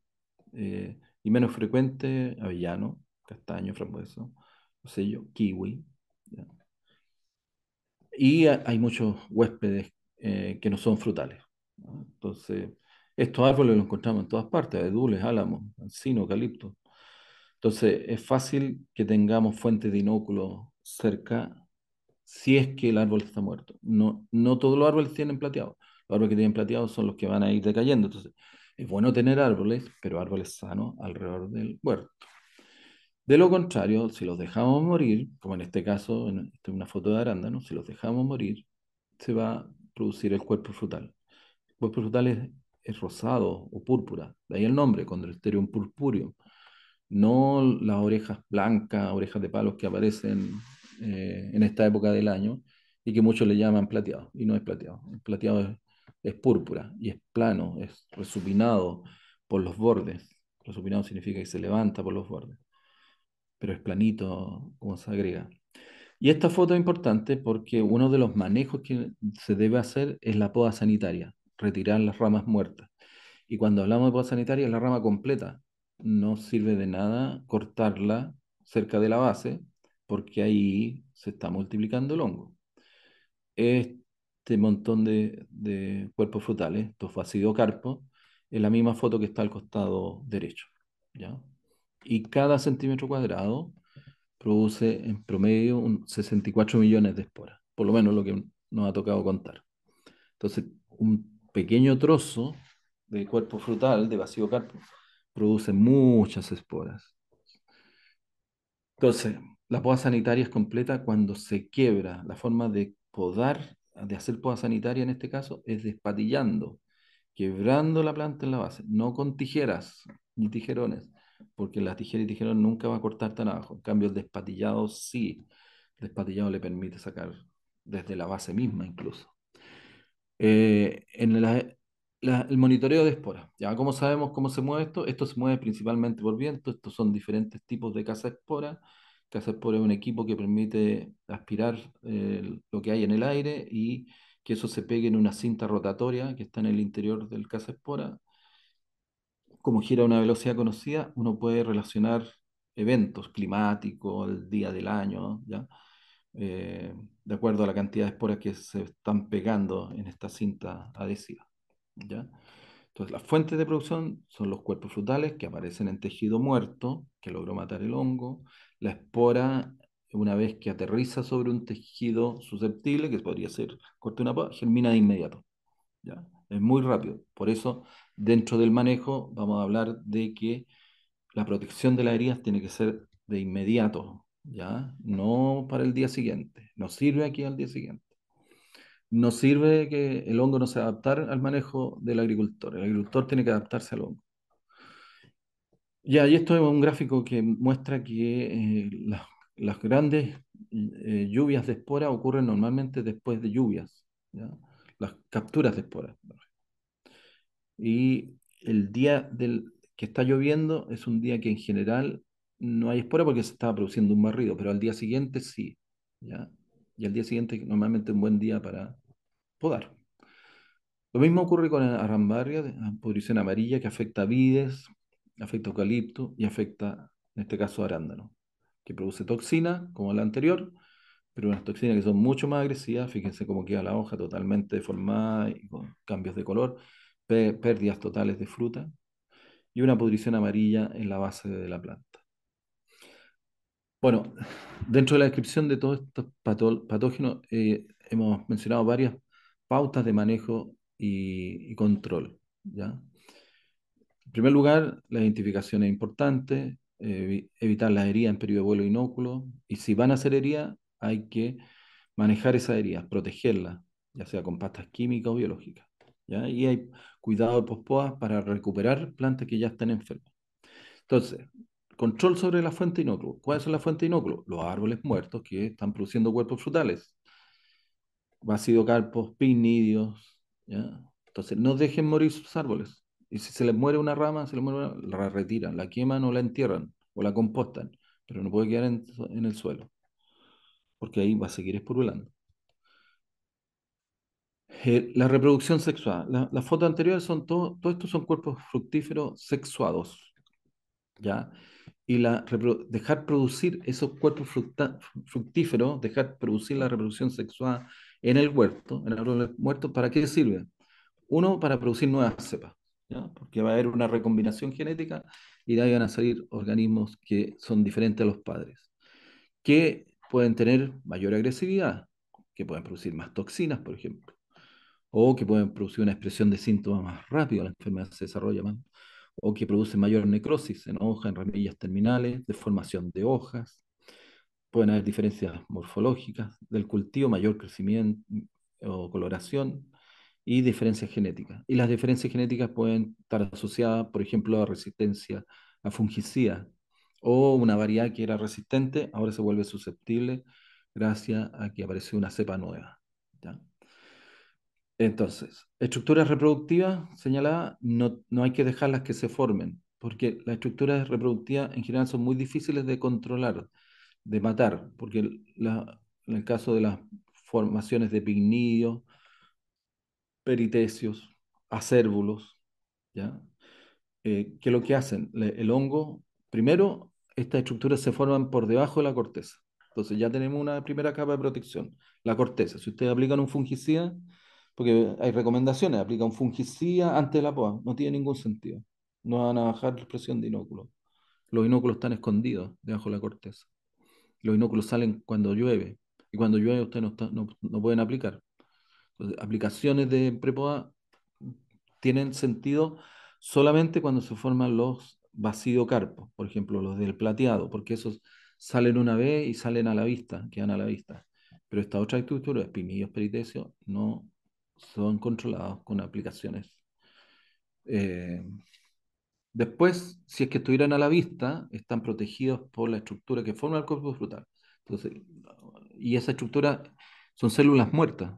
y menos frecuente, avellano, castaño, frambueso, no sé yo, kiwi. ¿Ya? Y hay muchos huéspedes que no son frutales, ¿no? Entonces, estos árboles los encontramos en todas partes, abedules, álamos, encino, eucalipto. Entonces, es fácil que tengamos fuentes de inóculo cerca si es que el árbol está muerto. No, no todos los árboles tienen plateado. Los árboles que tienen plateado son los que van a ir decayendo. Entonces, es bueno tener árboles, pero árboles sanos alrededor del huerto. De lo contrario, si los dejamos morir, como en este caso, esta es una foto de arándano, si los dejamos morir, se va a producir el cuerpo frutal. El cuerpo frutal es rosado o púrpura, de ahí el nombre, Chondroichtherium purpureum. No las orejas blancas, orejas de palos que aparecen en esta época del año y que muchos le llaman plateado, y no es plateado. El plateado es púrpura y es plano, es resupinado por los bordes. Resupinado significa que se levanta por los bordes, pero es planito como se agrega. Y esta foto es importante porque uno de los manejos que se debe hacer es la poda sanitaria, retirar las ramas muertas. Y cuando hablamos de poda sanitaria es la rama completa. No sirve de nada cortarla cerca de la base porque ahí se está multiplicando el hongo. Este montón de cuerpos frutales, estos bacidocarpos, es la misma foto que está al costado derecho, ¿ya? Y cada centímetro cuadrado produce en promedio 64 millones de esporas, por lo menos lo que nos ha tocado contar. Entonces, un pequeño trozo de cuerpo frutal, de vacío carpo, produce muchas esporas. Entonces, la poda sanitaria es completa cuando se quiebra. La forma de podar, de hacer poda sanitaria en este caso, es despatillando, quebrando la planta en la base, no con tijeras ni tijerones, porque la tijera y tijerón nunca va a cortar tan abajo. En cambio, el despatillado sí. El despatillado le permite sacar desde la base misma incluso. En el monitoreo de esporas. ¿Ya? ¿Cómo sabemos cómo se mueve esto? Esto se mueve principalmente por viento. Estos son diferentes tipos de caza espora. Caza espora es un equipo que permite aspirar lo que hay en el aire y que eso se pegue en una cinta rotatoria que está en el interior del caza espora. Como gira a una velocidad conocida, uno puede relacionar eventos climáticos, el día del año, ¿ya? De acuerdo a la cantidad de esporas que se están pegando en esta cinta adhesiva, ¿ya? Entonces, las fuentes de producción son los cuerpos frutales que aparecen en tejido muerto, que logró matar el hongo. La espora, una vez que aterriza sobre un tejido susceptible, que podría ser corte de una poda, germina de inmediato, ¿ya? Es muy rápido. Por eso, dentro del manejo, vamos a hablar de que la protección de las heridas tiene que ser de inmediato, ¿ya? No para el día siguiente. No sirve aquí al día siguiente. No sirve que el hongo no se va a adaptar al manejo del agricultor. El agricultor tiene que adaptarse al hongo. Ya, y esto es un gráfico que muestra que las grandes lluvias de esporas ocurren normalmente después de lluvias, ¿ya? Las capturas de esporas. Y el día que está lloviendo es un día que en general no hay espora porque se estaba produciendo un barrido, pero al día siguiente sí, ¿ya? Y al día siguiente normalmente un buen día para podar. Lo mismo ocurre con la arrambarria, la pudrición amarilla, que afecta a vides, afecta a eucalipto y afecta, en este caso, a arándano, que produce toxina, como la anterior, pero unas toxinas que son mucho más agresivas. Fíjense cómo queda la hoja totalmente deformada y con cambios de color, pérdidas totales de fruta y una pudrición amarilla en la base de la planta. Bueno, dentro de la descripción de todos estos patógenos, hemos mencionado varias pautas de manejo y control, ¿ya? En primer lugar, la identificación es importante, evitar las heridas en periodo de vuelo inóculo, y si van a hacer heridas, hay que manejar esas heridas, protegerlas, ya sea con pastas químicas o biológicas, ¿ya? Y hay cuidado de pospodas para recuperar plantas que ya están enfermas. Entonces, control sobre la fuente de inóculo. ¿Cuáles son las fuentes de inóculo? Los árboles muertos que están produciendo cuerpos frutales, basidiocarpos, pinnidios, ¿ya? Entonces, no dejen morir sus árboles. Y si se les muere una rama, se les muere la retiran, la queman o la entierran o la compostan, pero no puede quedar en el suelo, porque ahí va a seguir esporulando. La reproducción sexual. Las fotos anteriores son todo estos son cuerpos fructíferos sexuados, ¿ya? Y dejar producir esos cuerpos fructíferos, dejar producir la reproducción sexual en el huerto, en árboles muertos, ¿para qué sirve? Uno, para producir nuevas cepas, ¿ya? Porque va a haber una recombinación genética y de ahí van a salir organismos que son diferentes a los padres, que pueden tener mayor agresividad, que pueden producir más toxinas, por ejemplo, o que pueden producir una expresión de síntomas más rápido, la enfermedad se desarrolla más, o que producen mayor necrosis en hojas, en ramillas terminales, deformación de hojas. Pueden haber diferencias morfológicas del cultivo, mayor crecimiento o coloración y diferencias genéticas. Y las diferencias genéticas pueden estar asociadas, por ejemplo, a resistencia a fungicidas o una variedad que era resistente, ahora se vuelve susceptible gracias a que apareció una cepa nueva, ¿ya? Entonces, estructuras reproductivas señaladas, no hay que dejarlas que se formen, porque las estructuras reproductivas en general son muy difíciles de controlar, de matar, porque en el caso de las formaciones de pignidios, peritecios, acérbulos, ¿ya? ¿Qué es lo que hacen? El hongo, primero, estas estructuras se forman por debajo de la corteza. Entonces ya tenemos una primera capa de protección, la corteza. Si ustedes aplican un fungicida, porque hay recomendaciones, aplica un fungicida antes de la poda, no tiene ningún sentido. No van a bajar la presión de inóculos. Los inóculos están escondidos debajo de la corteza. Los inóculos salen cuando llueve, y cuando llueve ustedes no pueden aplicar. Entonces, aplicaciones de prepoda tienen sentido solamente cuando se forman los basidiocarpos, por ejemplo, los del plateado, porque esos salen una vez y salen a la vista, quedan a la vista. Pero esta otra estructura, espinillos, peritecios, no son controlados con aplicaciones. Eh, Después, si es que estuvieran a la vista, están protegidos por la estructura que forma el cuerpo frutal. Entonces, y esa estructura son células muertas.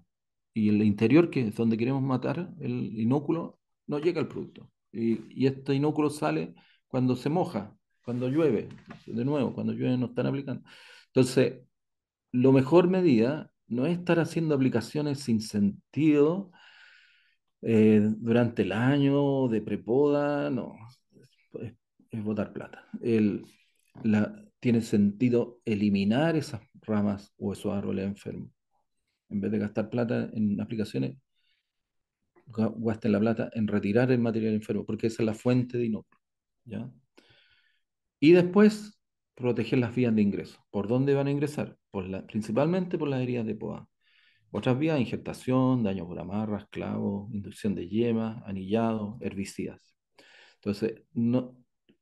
Y el interior, que es donde queremos matar el inóculo, no llega al producto. Y este inóculo sale cuando se moja, cuando llueve. De nuevo, cuando llueve no están aplicando. Entonces, lo mejor medida no es estar haciendo aplicaciones sin sentido durante el año de prepoda, no, es, es botar plata. Tiene sentido eliminar esas ramas o esos árboles enfermos. En vez de gastar plata en aplicaciones, gasten la plata en retirar el material enfermo, porque esa es la fuente de inóculo, ¿ya? Y después, proteger las vías de ingreso. ¿Por dónde van a ingresar? Principalmente por las heridas de poda. Otras vías, injertación, daño por amarras, clavos, inducción de yemas, anillado, herbicidas. Entonces,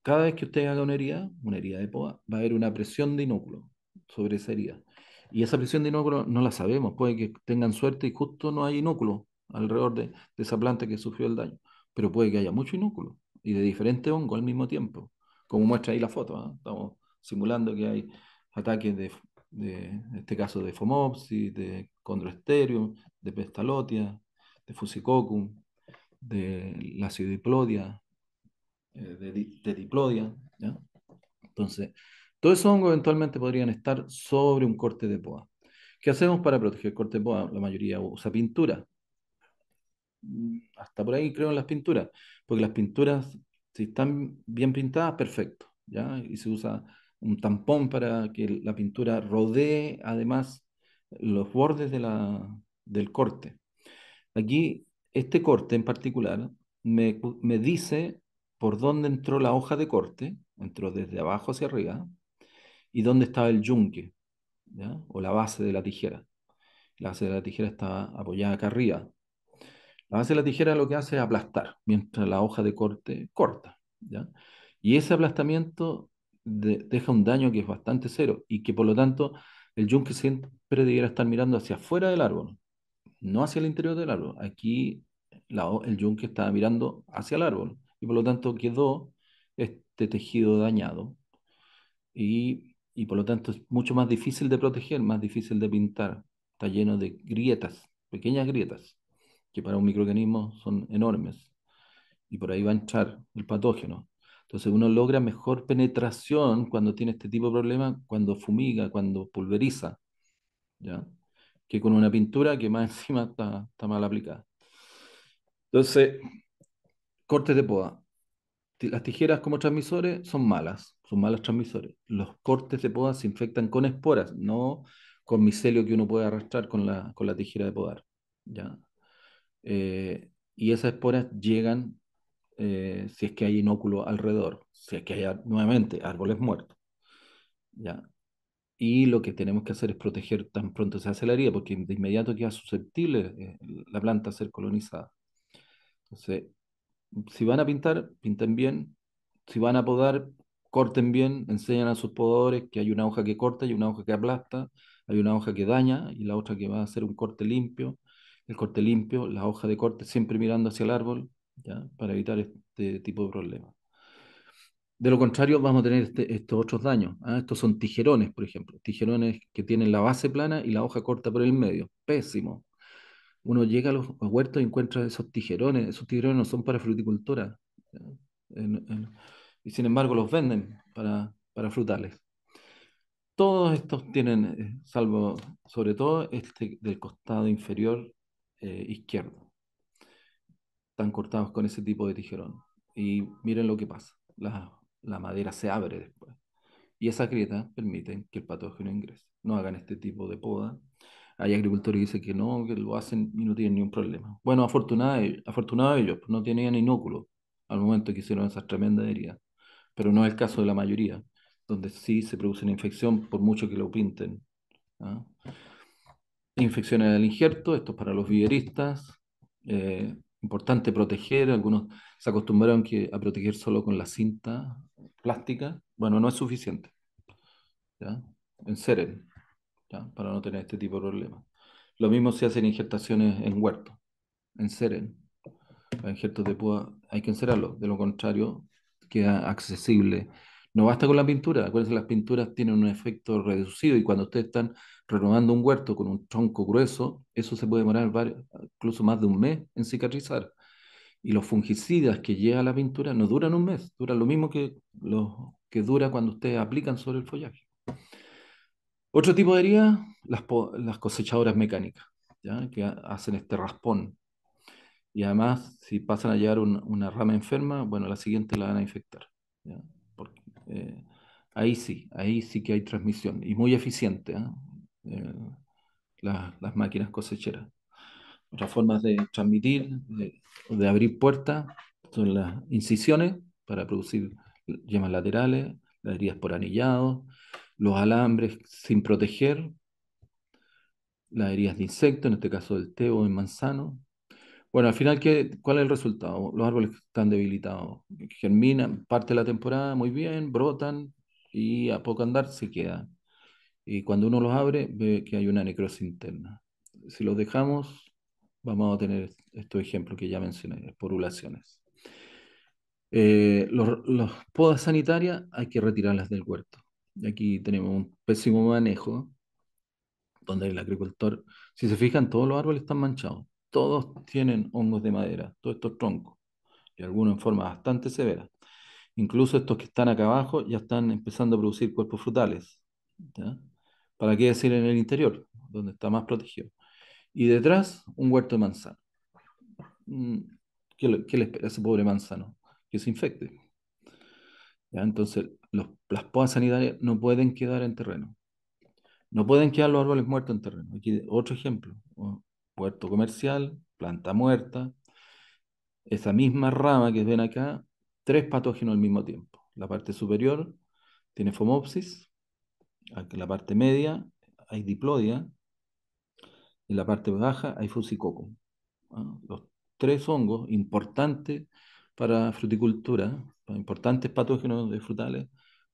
cada vez que usted haga una herida de poda, va a haber una presión de inóculo sobre esa herida. Y esa presión de inóculo no la sabemos. Puede que tengan suerte y justo no hay inóculo alrededor de esa planta que sufrió el daño. Pero puede que haya mucho inóculo y de diferente hongo al mismo tiempo, como muestra ahí la foto, ¿ah? Estamos simulando que hay ataques en este caso, de Phomopsis, de Chondrosterio, de Pestalotia, de Fusicoccus, de Lacidiplodia, de Diplodia, ¿ya? Entonces, todos esos hongos eventualmente podrían estar sobre un corte de poda. ¿Qué hacemos para proteger el corte de poda? La mayoría usa pintura. Hasta por ahí creo en las pinturas, porque las pinturas, si están bien pintadas, perfecto, ¿ya? Y se usa un tampón para que la pintura rodee además los bordes del corte. Aquí, este corte en particular me dice por dónde entró la hoja de corte, entró desde abajo hacia arriba, y dónde estaba el yunque, ¿ya? O la base de la tijera. La base de la tijera estaba apoyada acá arriba. La base de la tijera lo que hace es aplastar, mientras la hoja de corte corta, ¿ya? Y ese aplastamiento deja un daño que es bastante cero y que por lo tanto el yunque siempre debiera estar mirando hacia afuera del árbol, no hacia el interior del árbol. Aquí el yunque estaba mirando hacia el árbol y por lo tanto quedó este tejido dañado y por lo tanto es mucho más difícil de proteger, más difícil de pintar. Está lleno de grietas, pequeñas grietas, que para un microorganismo son enormes y por ahí va a entrar el patógeno. Entonces uno logra mejor penetración cuando tiene este tipo de problemas, cuando fumiga, cuando pulveriza, ¿ya? Que con una pintura que más encima está mal aplicada. Entonces, cortes de poda. Las tijeras como transmisores son malas transmisores. Los cortes de poda se infectan con esporas, no con micelio que uno puede arrastrar con la tijera de podar, ¿ya? Y esas esporas llegan si es que hay inóculo alrededor, si es que hay nuevamente árboles muertos, ¿ya? Y lo que tenemos que hacer es proteger tan pronto se hace la herida, porque de inmediato queda susceptible la planta a ser colonizada. Entonces, si van a pintar, pinten bien. Si van a podar, corten bien. Enseñan a sus podadores que hay una hoja que corta y una hoja que aplasta. Hay una hoja que daña y la otra que va a hacer un corte limpio. El corte limpio, la hoja de corte siempre mirando hacia el árbol, ¿ya? Para evitar este tipo de problemas. De lo contrario, vamos a tener estos otros daños. ¿Ah? Estos son tijerones, por ejemplo. Tijerones que tienen la base plana y la hoja corta por el medio. Pésimo. Uno llega a los huertos y encuentra esos tijerones. Esos tijerones no son para fruticultura. ¿Ya? Y sin embargo los venden para frutales. Todos estos tienen, salvo sobre todo este del costado inferior izquierdo, están cortados con ese tipo de tijerón. Y miren lo que pasa. La madera se abre después. Y esas grietas permiten que el patógeno ingrese. No hagan este tipo de poda. Hay agricultores que dicen que no, que lo hacen y no tienen ningún problema. Bueno, afortunado ellos, pues no tenían inóculo al momento que hicieron esas tremendas heridas. Pero no es el caso de la mayoría, donde sí se produce una infección por mucho que lo pinten. ¿Ah? Infecciones del injerto, esto es para los viveristas. Importante proteger, algunos se acostumbraron a proteger solo con la cinta plástica. Bueno, no es suficiente, ¿ya? Enceren, ¿ya? Para no tener este tipo de problemas. Lo mismo se hacen injertaciones en huerto, enceren. Los injertos de púa hay que encerarlos, de lo contrario queda accesible. No basta con la pintura, acuérdense, las pinturas tienen un efecto reducido y cuando ustedes están renovando un huerto con un tronco grueso, eso se puede demorar incluso más de un mes en cicatrizar. Y los fungicidas que lleva la pintura no duran un mes, duran lo mismo que lo que dura cuando ustedes aplican sobre el follaje. Otro tipo de heridas, las cosechadoras mecánicas, ¿ya? Que hacen este raspón. Y además, si pasan a llevar una rama enferma, bueno, la siguiente la van a infectar, ¿ya? Porque, ahí sí que hay transmisión y muy eficiente, ¿ah? Eh, las máquinas cosecheras. Otras formas de transmitir, de abrir puertas, son las incisiones para producir yemas laterales, las heridas por anillado, los alambres sin proteger, las heridas de insecto, en este caso del tebo en manzano. Bueno, al final, ¿cuál es el resultado? Los árboles están debilitados, germinan, parte de la temporada muy bien, brotan y a poco andar se quedan. Y cuando uno los abre, ve que hay una necrosis interna. Si los dejamos, vamos a tener estos ejemplos que ya mencioné, esporulaciones. Los podas sanitarias hay que retirarlas del huerto. Y aquí tenemos un pésimo manejo donde el agricultor, si se fijan, todos los árboles están manchados. Todos tienen hongos de madera, todos estos troncos, y algunos en forma bastante severa. Incluso estos que están acá abajo ya están empezando a producir cuerpos frutales. ¿Ya? ¿Para qué decir en el interior, donde está más protegido? Y detrás, un huerto de manzano. Mm, ¿Qué le espera a ese pobre manzano? Que se infecte. ¿Ya? Entonces, las podas sanitarias no pueden quedar en terreno. No pueden quedar los árboles muertos en terreno. Aquí otro ejemplo. Huerto comercial, planta muerta, esa misma rama que ven acá, tres patógenos al mismo tiempo. La parte superior tiene Phomopsis, en la parte media hay Diplodia, en la parte baja hay Fusicoccus. ¿Ah? Los tres hongos importantes para fruticultura, importantes patógenos de frutales,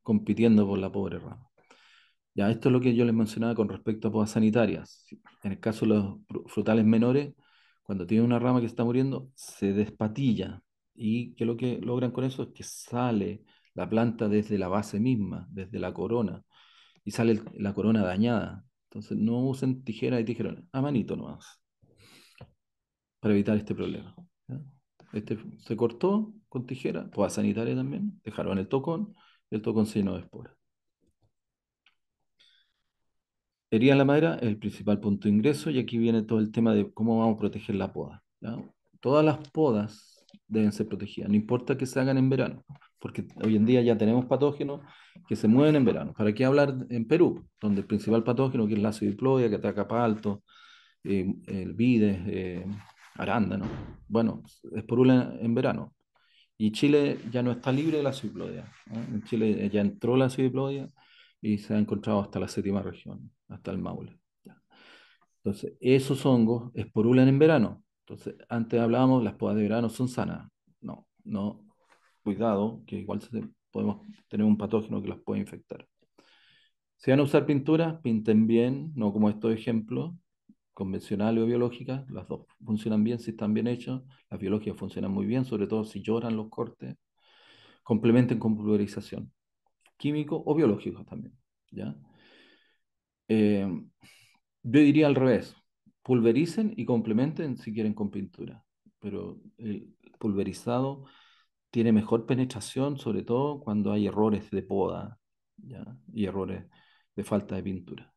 compitiendo por la pobre rama. Ya, esto es lo que yo les mencionaba con respecto a podas sanitarias. En el caso de los frutales menores, cuando tiene una rama que está muriendo, se despatilla. Y que lo que logran con eso es que sale la planta desde la base misma, desde la corona, y sale la corona dañada. Entonces no usen tijera y tijerones, a manito nomás, para evitar este problema. ¿Ya? Este se cortó con tijera, poda sanitaria también, dejaron el tocón, y el tocón se llenó de esporas. Herida en la madera es el principal punto de ingreso y aquí viene todo el tema de cómo vamos a proteger la poda. ¿Ya? Todas las podas deben ser protegidas, no importa que se hagan en verano, porque hoy en día ya tenemos patógenos que se mueven en verano. ¿Para qué hablar en Perú, donde el principal patógeno, que es la acidiploide, que ataca palto, el vides, arándano? Bueno, esporula en verano. Y Chile ya no está libre de la acidiploide, ¿no? En Chile ya entró la acidiploide y se ha encontrado hasta la séptima región, hasta el Maule. Ya. Entonces, esos hongos esporulan en verano. Entonces, antes hablábamos, las podas de verano son sanas. No, no, cuidado, que igual podemos tener un patógeno que las puede infectar. Si van a usar pinturas, pinten bien, no como estos ejemplos, convencionales o biológicas, las dos funcionan bien si están bien hechas, las biológicas funcionan muy bien, sobre todo si lloran los cortes, complementen con pulverización, químico o biológico también, ¿ya? Eh, yo diría al revés, pulvericen y complementen si quieren con pintura, pero el pulverizado tiene mejor penetración, sobre todo cuando hay errores de poda, ¿ya? Y errores de falta de pintura.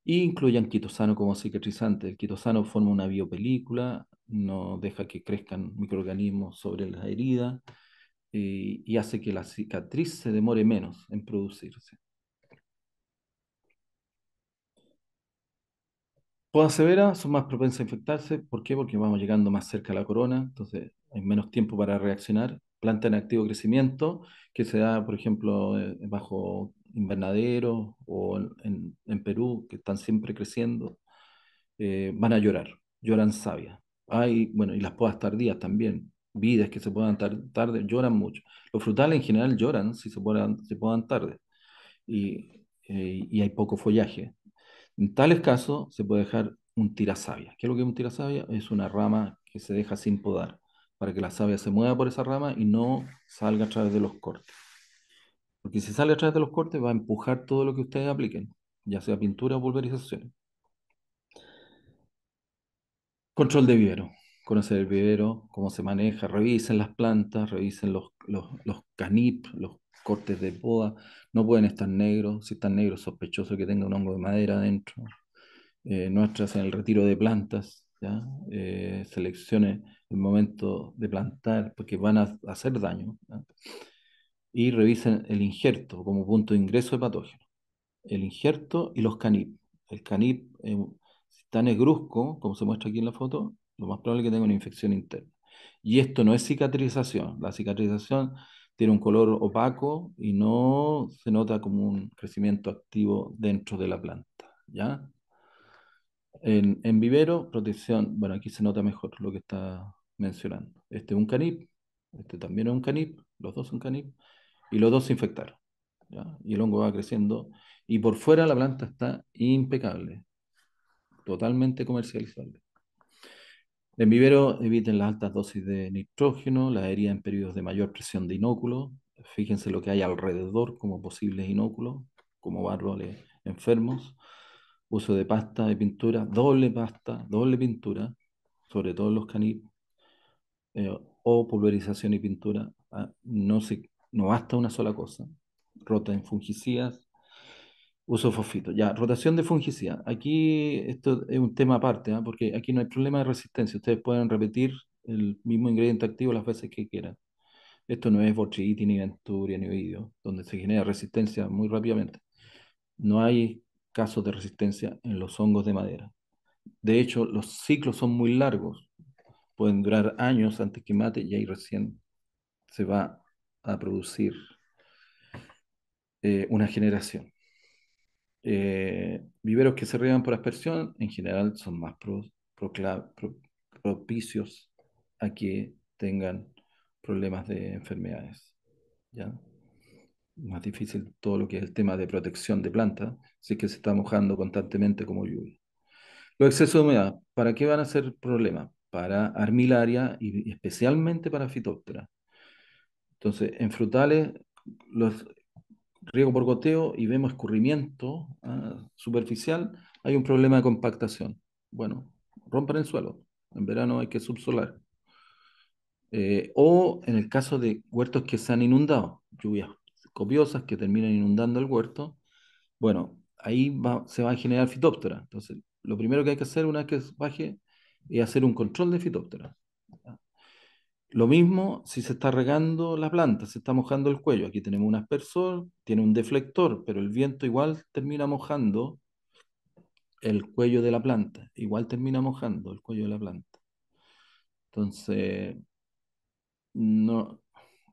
Y incluyan quitosano como cicatrizante. El quitosano forma una biopelícula, no deja que crezcan microorganismos sobre las heridas y hace que la cicatriz se demore menos en producirse. Podas severas son más propensas a infectarse. ¿Por qué? Porque vamos llegando más cerca a la corona, entonces hay menos tiempo para reaccionar. Planta en activo crecimiento, que se da, por ejemplo, bajo invernadero o en Perú, que están siempre creciendo, van a llorar, lloran savia. Hay, bueno, y las podas tardías también, vides que se podan tarde, lloran mucho. Los frutales en general lloran si se podan tarde y hay poco follaje. En tales casos se puede dejar un tirasavia. ¿Qué es lo que es un tirasavia? Es una rama que se deja sin podar para que la savia se mueva por esa rama y no salga a través de los cortes. Porque si sale a través de los cortes va a empujar todo lo que ustedes apliquen, ya sea pintura o pulverización. Control de vivero. Conocer el vivero, cómo se maneja, revisen las plantas, revisen los canip, los cortes de poda. No pueden estar negros. Si están negros, sospechoso que tenga un hongo de madera adentro. Nuestras en el retiro de plantas, ¿ya? Seleccione el momento de plantar porque van a hacer daño, ¿ya? Y revisen el injerto como punto de ingreso de patógeno. El injerto y los canip. El canip, si está negruzco, como se muestra aquí en la foto, lo más probable es que tenga una infección interna. Y esto no es cicatrización. La cicatrización tiene un color opaco y no se nota como un crecimiento activo dentro de la planta, ¿ya? En vivero, protección, bueno, aquí se nota mejor lo que está mencionando. Este es un canip, este también es un canip, los dos son canip, y los dos se infectaron, ¿ya? Y el hongo va creciendo, y por fuera la planta está impecable, totalmente comercializable. En vivero eviten las altas dosis de nitrógeno, la herida en periodos de mayor presión de inóculo. Fíjense lo que hay alrededor como posibles inóculos, como árboles enfermos. Uso de pasta de pintura, doble pasta, doble pintura, sobre todo en los caninos, o pulverización y pintura. No basta una sola cosa. Rota en fungicidas, uso de fosfito. Ya, rotación de fungicida. Aquí esto es un tema aparte, ¿ah? Porque aquí no hay problema de resistencia. Ustedes pueden repetir el mismo ingrediente activo las veces que quieran. Esto no es botrytis, ni venturia, ni oidio, donde se genera resistencia muy rápidamente. No hay casos de resistencia en los hongos de madera. De hecho, los ciclos son muy largos. Pueden durar años antes que mate y ahí recién se va a producir una generación. Viveros que se riegan por aspersión en general son más propicios a que tengan problemas de enfermedades, ¿ya? Más difícil todo lo que es el tema de protección de plantas, si es que se está mojando constantemente como lluvia. Los excesos de humedad, ¿para qué van a ser problemas? Para armilaria y especialmente para fitóptera. Entonces, en frutales, los riego por goteo y vemos escurrimiento superficial, hay un problema de compactación. Bueno, rompan el suelo. En verano hay que subsolar. O en el caso de huertos que se han inundado, lluvias copiosas que terminan inundando el huerto, bueno, se va a generar fitóptera. Entonces, lo primero que hay que hacer una vez que baje es hacer un control de fitóptera. Lo mismo si se está regando la planta, se está mojando el cuello. Aquí tenemos un aspersor, tiene un deflector, pero el viento igual termina mojando el cuello de la planta. Igual termina mojando el cuello de la planta. Entonces, no,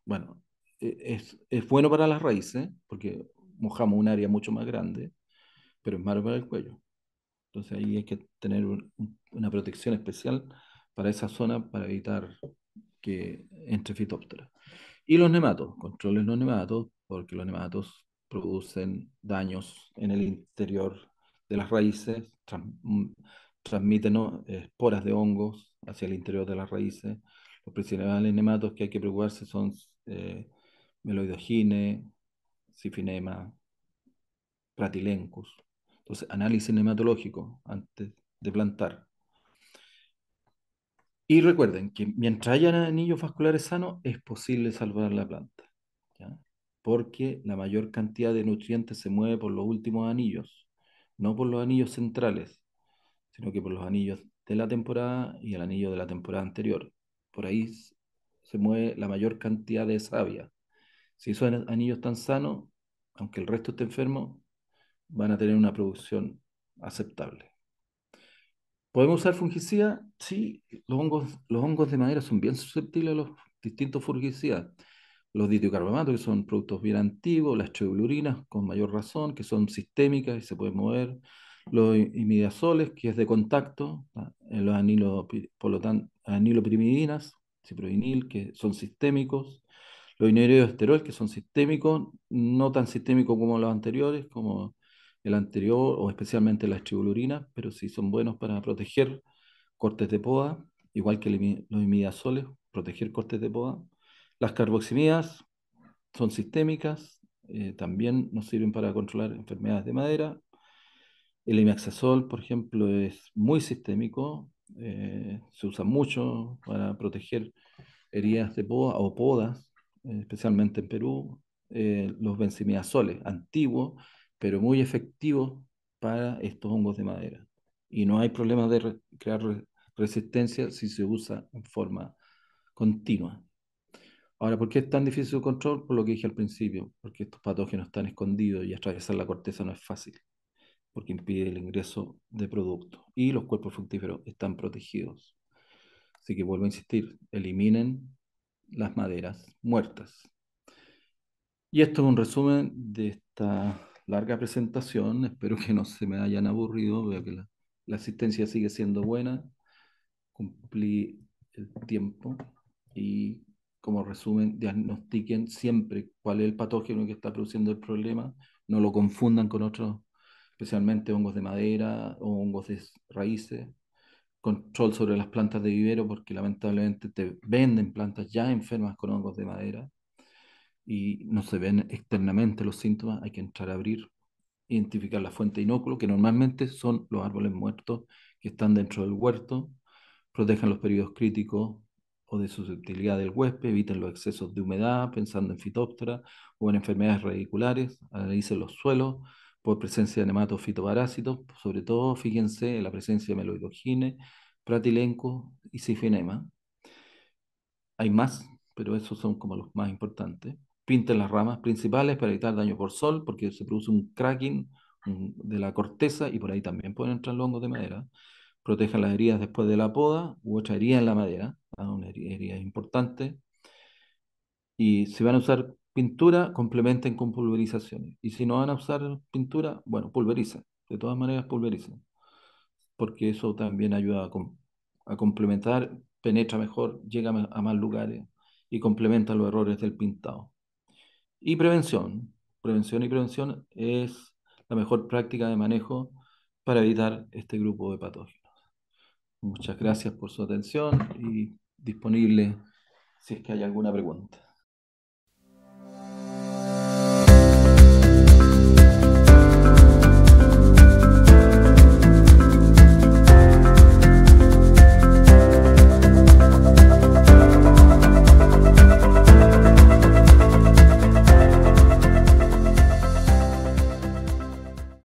bueno, es bueno para las raíces, porque mojamos un área mucho más grande, pero es malo para el cuello. Entonces ahí hay que tener una protección especial para esa zona para evitar que entre fitóptera. Y los nematos, controlen los nematos, porque los nematos producen daños en el interior de las raíces, transmiten, ¿no?, esporas de hongos hacia el interior de las raíces. Los principales nematos que hay que preocuparse son Meloidogine, Sifinema, Pratilencus. Entonces, análisis nematológico antes de plantar. Y recuerden que mientras haya anillos vasculares sanos, es posible salvar la planta, ¿ya? Porque la mayor cantidad de nutrientes se mueve por los últimos anillos, no por los anillos centrales, sino que por los anillos de la temporada y el anillo de la temporada anterior. Por ahí se mueve la mayor cantidad de savia. Si esos anillos están sanos, aunque el resto esté enfermo, van a tener una producción aceptable. ¿Podemos usar fungicida? Sí, los hongos de madera son bien susceptibles a los distintos fungicidas. Los ditiocarbamatos, que son productos bien antiguos, las cheulurinas, con mayor razón, que son sistémicas y se pueden mover. Los imidazoles, que es de contacto, los por lo tanto, anilopirimidinas, ciprovinil, que son sistémicos. Los esteroles, que son sistémicos, no tan sistémicos como los anteriores, como el anterior o especialmente las tribulurinas, pero sí son buenos para proteger cortes de poda, igual que los imidazoles, proteger cortes de poda. Las carboximidas son sistémicas, también nos sirven para controlar enfermedades de madera. El imidaxazol, por ejemplo, es muy sistémico, se usa mucho para proteger heridas de poda o podas, especialmente en Perú. Los benzimidazoles, antiguos, pero muy efectivos para estos hongos de madera. Y no hay problema de crear resistencia si se usa en forma continua. Ahora, ¿por qué es tan difícil su control? Por lo que dije al principio, porque estos patógenos están escondidos y atravesar la corteza no es fácil, porque impide el ingreso de productos. Y los cuerpos fructíferos están protegidos. Así que vuelvo a insistir, eliminen las maderas muertas. Y esto es un resumen de esta larga presentación. Espero que no se me hayan aburrido. Veo que la asistencia sigue siendo buena. Cumplí el tiempo y como resumen, diagnostiquen siempre cuál es el patógeno que está produciendo el problema. No lo confundan con otros, especialmente hongos de madera o hongos de raíces. control sobre las plantas de vivero, porque lamentablemente te venden plantas ya enfermas con hongos de madera y no se ven externamente los síntomas. Hay que entrar a abrir, identificar la fuente de inóculo, que normalmente son los árboles muertos que están dentro del huerto. Protejan los periodos críticos o de susceptibilidad del huésped, eviten los excesos de humedad, pensando en fitóptera o en enfermedades radiculares, analicen los suelos por presencia de nematos fitoparásitos, sobre todo fíjense en la presencia de meloidogine, pratilenco y sifenema. Hay más, pero esos son como los más importantes. Pinten las ramas principales para evitar daño por sol, porque se produce un cracking de la corteza y por ahí también pueden entrar los hongos de madera. Protejan las heridas después de la poda u otra herida en la madera, una herida importante. Y si van a usar pintura, complementen con pulverizaciones. Y si no van a usar pintura, bueno, pulvericen. De todas maneras, pulvericen, porque eso también ayuda a complementar, penetra mejor, llega a más lugares y complementa los errores del pintado. Y prevención. Prevención y prevención es la mejor práctica de manejo para evitar este grupo de patógenos. Muchas gracias por su atención y disponible si es que hay alguna pregunta.